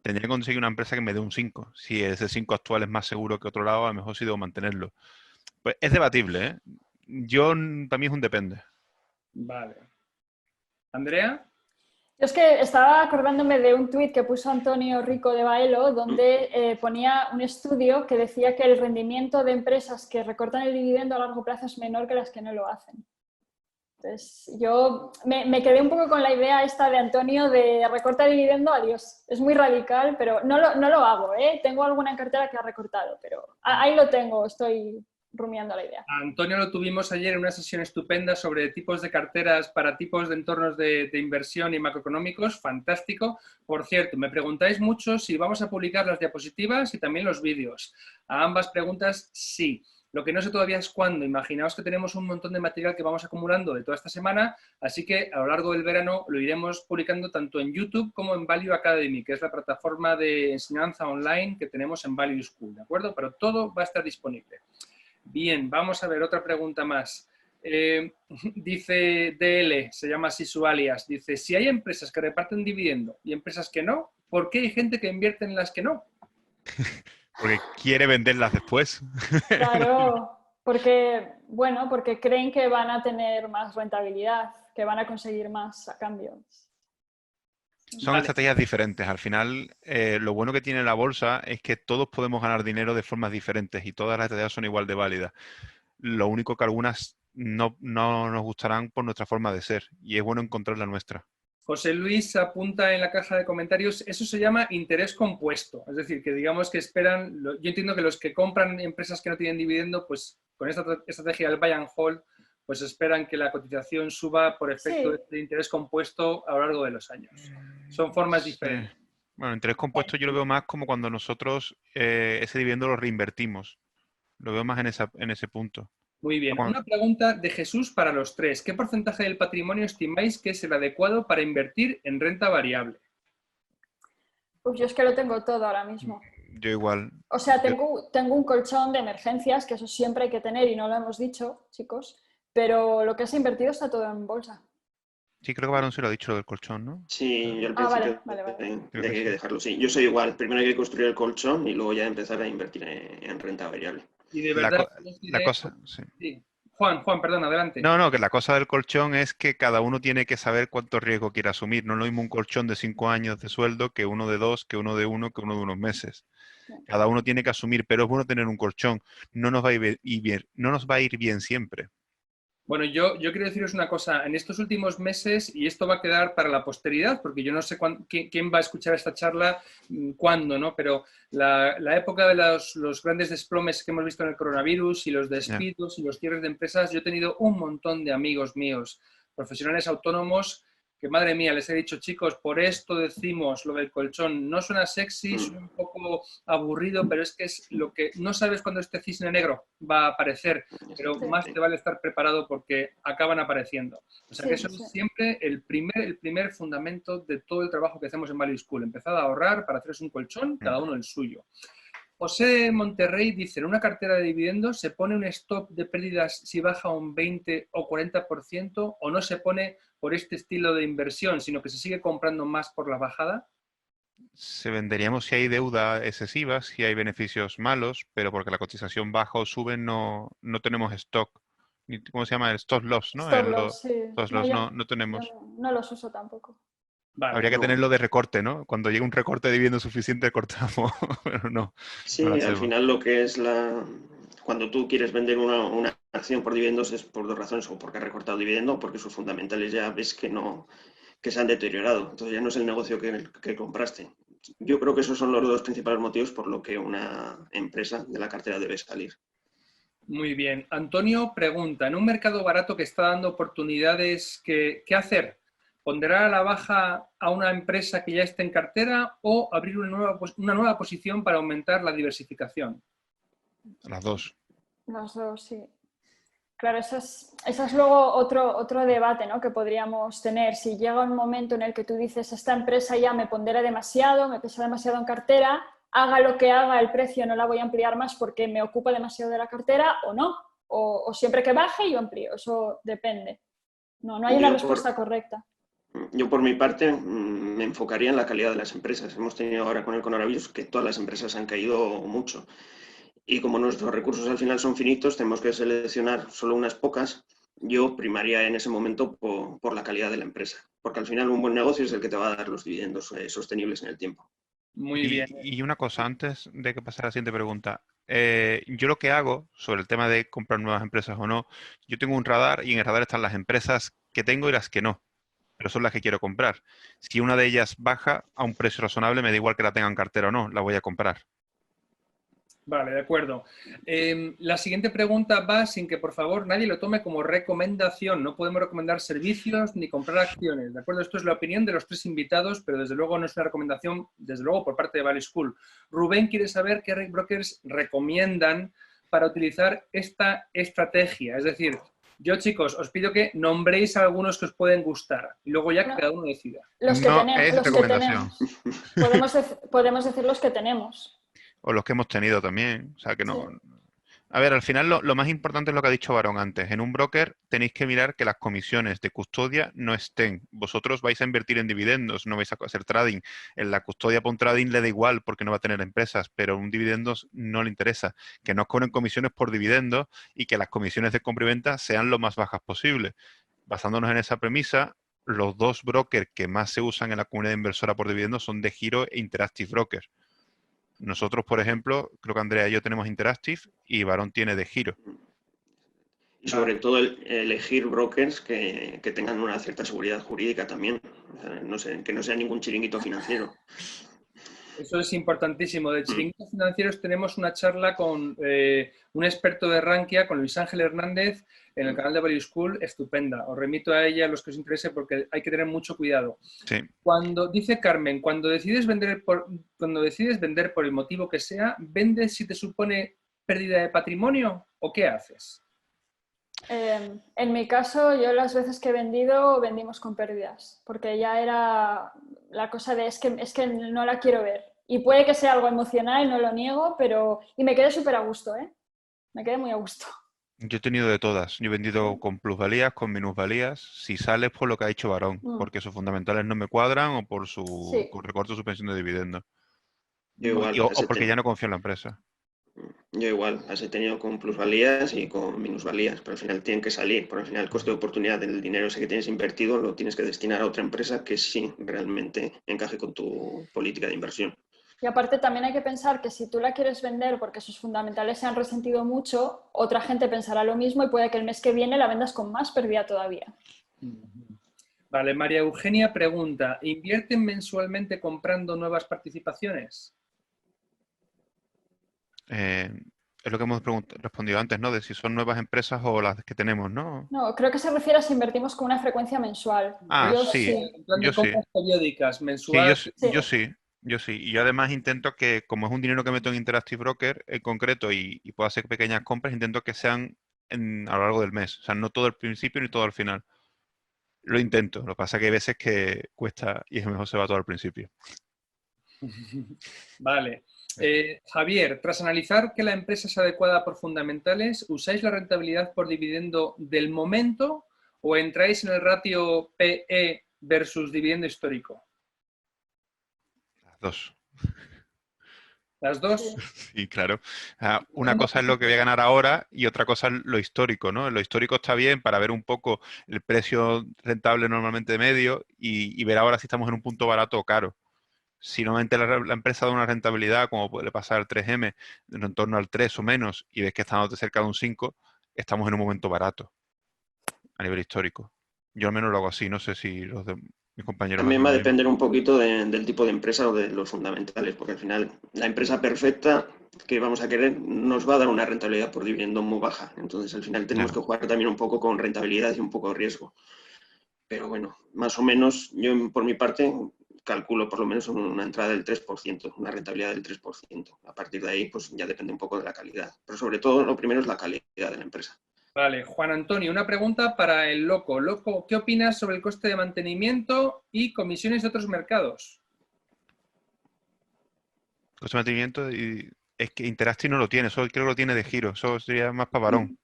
tendría que conseguir una empresa que me dé un 5. Si ese 5 actual es más seguro que otro lado, a lo mejor sí debo mantenerlo. Pues es debatible, ¿eh? Para mí es un depende. Vale. ¿Andrea? Yo es que estaba acordándome de un tuit que puso Antonio Rico de Baelo, donde ponía un estudio que decía que el rendimiento de empresas que recortan el dividendo a largo plazo es menor que las que no lo hacen. Entonces, yo me quedé un poco con la idea esta de Antonio de recorta dividendo, adiós. Es muy radical, pero no lo hago, ¿eh? Tengo alguna en cartera que ha recortado, pero ahí lo tengo, estoy rumiando la idea. A Antonio lo tuvimos ayer en una sesión estupenda sobre tipos de carteras para tipos de entornos de inversión y macroeconómicos. Fantástico. Por cierto, me preguntáis mucho si vamos a publicar las diapositivas y también los vídeos. A ambas preguntas, sí. Lo que no sé todavía es cuándo. Imaginaos que tenemos un montón de material que vamos acumulando de toda esta semana, así que a lo largo del verano lo iremos publicando tanto en YouTube como en Value Academy, que es la plataforma de enseñanza online que tenemos en Value School, ¿de acuerdo? Pero todo va a estar disponible. Bien, vamos a ver otra pregunta más. Dice DL, se llama así su alias, dice, si hay empresas que reparten dividendo y empresas que no, ¿por qué hay gente que invierte en las que no? Porque quiere venderlas después. Claro, porque creen que van a tener más rentabilidad, que van a conseguir más a cambio. Son estrategias diferentes. Al final, lo bueno que tiene la bolsa es que todos podemos ganar dinero de formas diferentes y todas las estrategias son igual de válidas. Lo único que algunas no nos gustarán por nuestra forma de ser y es bueno encontrar la nuestra. José Luis apunta en la caja de comentarios, eso se llama interés compuesto. Es decir, que digamos que esperan, yo entiendo que los que compran empresas que no tienen dividendo, pues con esta estrategia del buy and hold, pues esperan que la cotización suba por efecto de interés compuesto a lo largo de los años. Son formas diferentes. Bueno, interés compuesto yo lo veo más como cuando nosotros ese dividendo lo reinvertimos. Lo veo más en ese punto. Muy bien. Una pregunta de Jesús para los tres. ¿Qué porcentaje del patrimonio estimáis que es el adecuado para invertir en renta variable? Pues yo es que lo tengo todo ahora mismo. Yo igual. O sea, tengo un colchón de emergencias, que eso siempre hay que tener y no lo hemos dicho, chicos, pero lo que has invertido está todo en bolsa. Sí, creo que Barón se lo ha dicho, lo del colchón, ¿no? Sí, yo al principio vale. de que hay que dejarlo. Sí, yo soy igual. Primero hay que construir el colchón y luego ya empezar a invertir en renta variable. Y de verdad... La cosa, sí. Sí. Juan, perdón, adelante. No, que la cosa del colchón es que cada uno tiene que saber cuánto riesgo quiere asumir. No es lo mismo un colchón de 5 años de sueldo que uno de 2, que uno de 1, que uno de unos meses. Cada uno tiene que asumir, pero es bueno tener un colchón. No nos va a ir bien siempre. Bueno, yo quiero deciros una cosa. En estos últimos meses, y esto va a quedar para la posteridad, porque yo no sé quién va a escuchar esta charla, cuándo, ¿no? Pero la época de los grandes desplomes que hemos visto en el coronavirus y los despidos y los cierres de empresas, yo he tenido un montón de amigos míos, profesionales autónomos, que madre mía, les he dicho, chicos, por esto decimos lo del colchón. No suena sexy, suena un poco aburrido, pero es que es lo que no sabes cuándo este cisne negro va a aparecer, pero más te vale estar preparado porque acaban apareciendo. O sea que eso es siempre el primer fundamento de todo el trabajo que hacemos en Value School. Empezad a ahorrar para haceros un colchón, cada uno el suyo. José de Monterrey dice, en una cartera de dividendos se pone un stop de pérdidas si baja un 20 o 40% o no se pone por este estilo de inversión, sino que se sigue comprando más por la bajada. Se venderíamos si hay deuda excesiva, si hay beneficios malos, pero porque la cotización baja o sube no tenemos stock. ¿Cómo se llama? El stop loss, ¿no? Stop loss, sí. Stop loss no tenemos. No los uso tampoco. Vale, habría que tenerlo de recorte, ¿no? Cuando llegue un recorte de dividendo suficiente, cortamos, pero no. Sí, al final lo que es cuando tú quieres vender una acción por dividendos es por dos razones, o porque ha recortado dividendo o porque sus fundamentales ya ves que se han deteriorado. Entonces ya no es el negocio que compraste. Yo creo que esos son los dos principales motivos por lo que una empresa de la cartera debe salir. Muy bien. Antonio pregunta, en un mercado barato que está dando oportunidades, ¿qué hacer? ¿Ponderar a la baja a una empresa que ya esté en cartera o abrir una nueva posición para aumentar la diversificación? Las dos. Las dos, sí. Claro, ese es luego otro debate, ¿no?, que podríamos tener. Si llega un momento en el que tú dices, esta empresa ya me pondera demasiado, me pesa demasiado en cartera, haga lo que haga, el precio no la voy a ampliar más porque me ocupa demasiado de la cartera o no. O siempre que baje yo amplío, eso depende. No hay una respuesta correcta. Yo, por mi parte, me enfocaría en la calidad de las empresas. Hemos tenido ahora con el coronavirus que todas las empresas han caído mucho. Y como nuestros recursos al final son finitos, tenemos que seleccionar solo unas pocas. Yo primaría en ese momento por la calidad de la empresa. Porque al final un buen negocio es el que te va a dar los dividendos sostenibles en el tiempo. Muy bien. Y una cosa, antes de que pasara a la siguiente pregunta. yo lo que hago sobre el tema de comprar nuevas empresas o no, yo tengo un radar y en el radar están las empresas que tengo y las que no, pero son las que quiero comprar. Si una de ellas baja a un precio razonable, me da igual que la tenga en cartera o no, la voy a comprar. Vale, de acuerdo. La siguiente pregunta va sin que, por favor, nadie lo tome como recomendación. No podemos recomendar servicios ni comprar acciones, ¿de acuerdo? Esto es la opinión de los tres invitados, pero desde luego no es una recomendación, desde luego, por parte de Value School. Rubén quiere saber qué brokers recomiendan para utilizar esta estrategia. Es decir, yo, chicos, os pido que nombréis a algunos que os pueden gustar y luego ya que cada uno decida. Los que No tenemos, es los que recomendación. tenemos. Podemos decir los que tenemos. O los que hemos tenido también. O sea, que no. Sí. A ver, al final lo más importante es lo que ha dicho Varón antes. En un broker tenéis que mirar que las comisiones de custodia no estén. Vosotros vais a invertir en dividendos, no vais a hacer trading. En la custodia para un trading le da igual porque no va a tener empresas, pero un dividendos no le interesa. Que no os cobren comisiones por dividendos y que las comisiones de compra y venta sean lo más bajas posible. Basándonos en esa premisa, los dos brokers que más se usan en la comunidad inversora por dividendos son DEGIRO e Interactive Broker. Nosotros, por ejemplo, creo que Andrea y yo tenemos Interactive y Varón tiene DEGIRO. Y sobre todo elegir brokers que tengan una cierta seguridad jurídica también. O sea, no sé, que no sea ningún chiringuito financiero. Eso es importantísimo. De chiringuitos financieros tenemos una charla con un experto de Rankia, con Luis Ángel Hernández, en el canal de Value School, estupenda. Os remito a ella a los que os interese porque hay que tener mucho cuidado. Sí. Cuando, dice Carmen, cuando decides vender por el motivo que sea, ¿vendes si te supone pérdida de patrimonio o qué haces? En mi caso, yo las veces que he vendido, vendimos con pérdidas, porque ya era la cosa de es que no la quiero ver. Y puede que sea algo emocional, no lo niego, pero... Y me quedé súper a gusto, ¿eh? Me quedé muy a gusto. Yo he tenido de todas. Yo he vendido con plusvalías, con minusvalías, si sales por lo que ha dicho Varón, porque sus fundamentales no me cuadran o por su Sí. recorte o suspensión de dividendos. Yo igual, O porque ya no confío en la empresa. Yo igual, las he tenido con plusvalías y con minusvalías, pero al final tienen que salir, porque al final el coste de oportunidad del dinero ese que tienes invertido lo tienes que destinar a otra empresa que sí realmente encaje con tu política de inversión. Y aparte también hay que pensar que si tú la quieres vender porque sus fundamentales se han resentido mucho, otra gente pensará lo mismo y puede que el mes que viene la vendas con más pérdida todavía. Vale, María Eugenia pregunta, ¿invierten mensualmente comprando nuevas participaciones? Es lo que hemos respondido antes, ¿no? De si son nuevas empresas o las que tenemos, ¿no? No, creo que se refiere a si invertimos con una frecuencia mensual. Ah, Yo sí. En plan de Yo sí. compras periódicas, Sí, mensuales. yo sí. Yo sí. Y yo además intento que, como es un dinero que meto en Interactive Broker en concreto y puedo hacer pequeñas compras, intento que sean a lo largo del mes. O sea, no todo al principio ni todo al final. Lo intento. Lo que pasa es que hay veces que cuesta y es mejor se va todo al principio. Vale. Javier, tras analizar que la empresa es adecuada por fundamentales, ¿usáis la rentabilidad por dividendo del momento o entráis en el ratio PE versus dividendo histórico? Las dos. ¿Las dos? Sí, claro. Una cosa es lo que voy a ganar ahora y otra cosa es lo histórico, ¿no? Lo histórico está bien para ver un poco el precio rentable normalmente de medio y ver ahora si estamos en un punto barato o caro. Si normalmente la empresa da una rentabilidad, como puede pasar al 3M, en torno al 3 o menos, y ves que estamos cerca de un 5, estamos en un momento barato a nivel histórico. Yo al menos lo hago así, no sé si mis compañeros También hacen va a lo mismo. depender un poquito del tipo de empresa o de los fundamentales, porque al final la empresa perfecta que vamos a querer nos va a dar una rentabilidad por dividendo muy baja. Entonces al final tenemos que jugar también un poco con rentabilidad y un poco de riesgo. Pero bueno, más o menos yo por mi parte calculo por lo menos una entrada del 3%, una rentabilidad del 3%. A partir de ahí pues ya depende un poco de la calidad. Pero sobre todo lo primero es la calidad de la empresa. Vale, Juan Antonio, una pregunta para el Loco. Loco, ¿qué opinas sobre el coste de mantenimiento y comisiones de otros mercados? Coste de mantenimiento y es que Interactive no lo tiene, eso creo que lo tiene DEGIRO, eso sería más para Varón.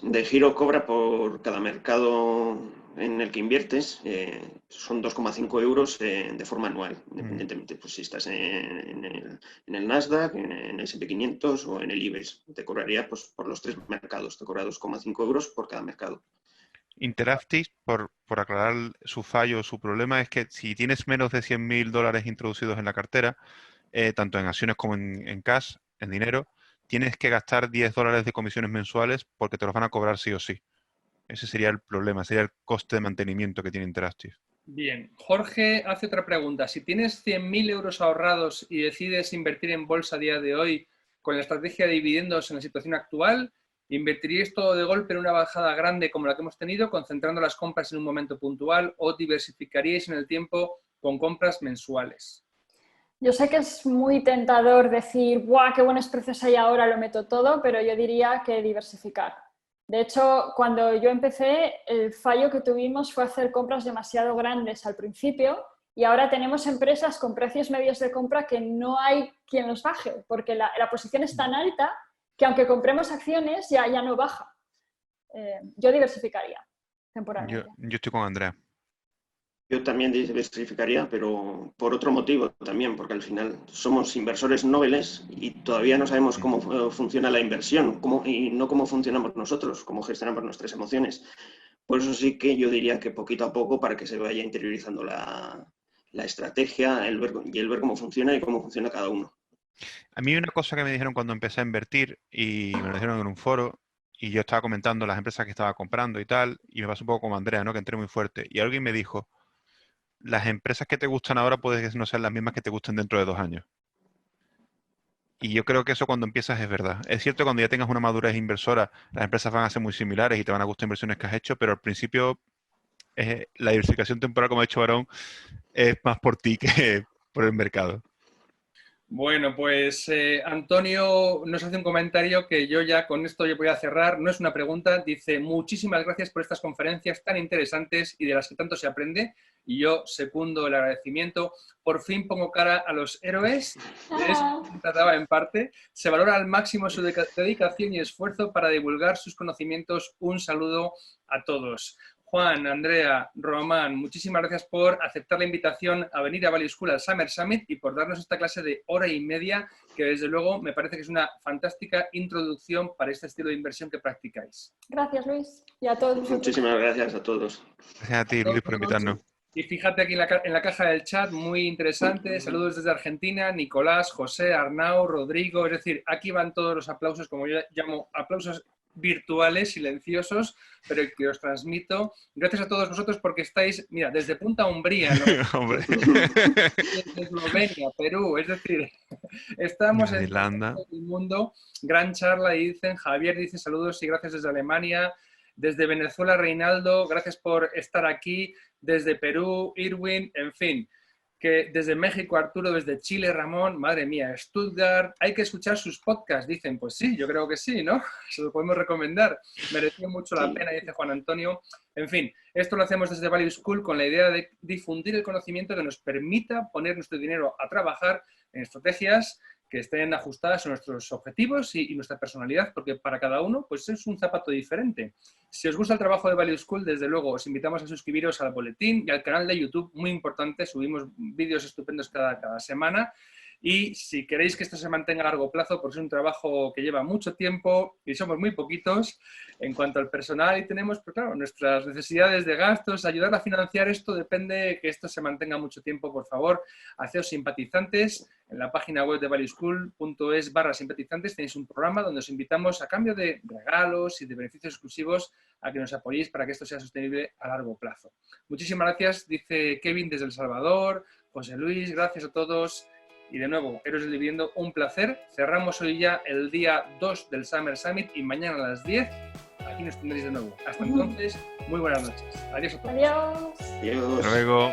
DEGIRO cobra por cada mercado en el que inviertes, son 2,5 euros de forma anual, independientemente, pues si estás en el Nasdaq, en el S&P 500 o en el IBEX. Te cobraría pues, por los tres mercados, te cobra 2,5 euros por cada mercado. Interactive, por aclarar su fallo, su problema es que si tienes menos de $100.000 introducidos en la cartera, tanto en acciones como en cash, en dinero, tienes que gastar $10 de comisiones mensuales porque te los van a cobrar sí o sí. Ese sería el problema, sería el coste de mantenimiento que tiene Interactive. Bien, Jorge hace otra pregunta. Si tienes 100.000 euros ahorrados y decides invertir en bolsa a día de hoy con la estrategia de dividendos en la situación actual, ¿invertiríais todo de golpe en una bajada grande como la que hemos tenido, concentrando las compras en un momento puntual, o diversificaríais en el tiempo con compras mensuales? Yo sé que es muy tentador decir, ¡buah, qué buenos precios hay ahora, lo meto todo! Pero yo diría que diversificar. De hecho, cuando yo empecé, el fallo que tuvimos fue hacer compras demasiado grandes al principio y ahora tenemos empresas con precios medios de compra que no hay quien los baje, porque la posición es tan alta que aunque compremos acciones ya no baja. Yo diversificaría temporalmente. Yo estoy con Andrea. Yo también diversificaría, pero por otro motivo también, porque al final somos inversores noveles y todavía no sabemos cómo funciona la inversión y no cómo funcionamos nosotros, cómo gestionamos nuestras emociones. Por eso sí que yo diría que poquito a poco, para que se vaya interiorizando la estrategia, el ver cómo funciona y cómo funciona cada uno. A mí una cosa que me dijeron cuando empecé a invertir, y me lo dijeron en un foro, y yo estaba comentando las empresas que estaba comprando y tal, y me pasó un poco como Andrea, ¿no? Que entré muy fuerte. Y alguien me dijo, las empresas que te gustan ahora pueden que no sean las mismas que te gusten dentro de 2 años. Y yo creo que eso cuando empiezas es verdad. Es cierto que cuando ya tengas una madurez inversora, las empresas van a ser muy similares y te van a gustar inversiones que has hecho, pero al principio la diversificación temporal, como ha dicho Barón, es más por ti que por el mercado. Bueno, pues Antonio nos hace un comentario que yo ya con esto yo voy a cerrar. No es una pregunta, dice: muchísimas gracias por estas conferencias tan interesantes y de las que tanto se aprende. Y yo secundo el agradecimiento. Por fin pongo cara a los héroes. De eso se trataba en parte. Se valora al máximo su dedicación y esfuerzo para divulgar sus conocimientos. Un saludo a todos. Juan, Andrea, Román, muchísimas gracias por aceptar la invitación a venir a Value School al Summer Summit y por darnos esta clase de 1 hora y media, que desde luego me parece que es una fantástica introducción para este estilo de inversión que practicáis. Gracias, Luis. Y a todos vosotros. Muchísimas gracias a todos. Gracias a ti, Luis, por invitarnos. Y fíjate aquí en la caja del chat, muy interesante. Saludos desde Argentina, Nicolás, José, Arnau, Rodrigo. Es decir, aquí van todos los aplausos, como yo llamo aplausos virtuales, silenciosos, pero que os transmito. Gracias a todos vosotros porque estáis, mira, desde Punta Umbría, ¿no? Desde Eslovenia, Perú, es decir, estamos en Irlanda. el mundo. Gran charla, y dicen, Javier dice saludos y gracias desde Alemania. Desde Venezuela, Reinaldo, gracias por estar aquí. Desde Perú, Irwin, en fin. Que desde México, Arturo, desde Chile, Ramón, madre mía, Stuttgart, hay que escuchar sus podcasts, dicen. Pues sí, yo creo que sí, ¿no? Se lo podemos recomendar. Mereció mucho la pena, dice Juan Antonio. En fin, esto lo hacemos desde Value School con la idea de difundir el conocimiento que nos permita poner nuestro dinero a trabajar en estrategias que estén ajustadas a nuestros objetivos y nuestra personalidad, porque para cada uno pues es un zapato diferente. Si os gusta el trabajo de Value School, desde luego os invitamos a suscribiros al boletín y al canal de YouTube, muy importante, subimos vídeos estupendos cada semana. Y si queréis que esto se mantenga a largo plazo, porque es un trabajo que lleva mucho tiempo y somos muy poquitos en cuanto al personal y tenemos, pues claro, nuestras necesidades de gastos, ayudar a financiar esto depende de que esto se mantenga mucho tiempo. Por favor, haceos simpatizantes. En la página web de valueschool.es/simpatizantes tenéis un programa donde os invitamos a cambio de regalos y de beneficios exclusivos a que nos apoyéis para que esto sea sostenible a largo plazo. Muchísimas gracias, dice Kevin desde El Salvador, José Luis, gracias a todos. Y de nuevo, Héroes del Dividendo, un placer. Cerramos hoy ya el día 2 del Summer Summit y mañana a las 10 aquí nos tendréis de nuevo. Hasta entonces, muy buenas noches. Adiós a todos. Adiós. Adiós. Hasta luego.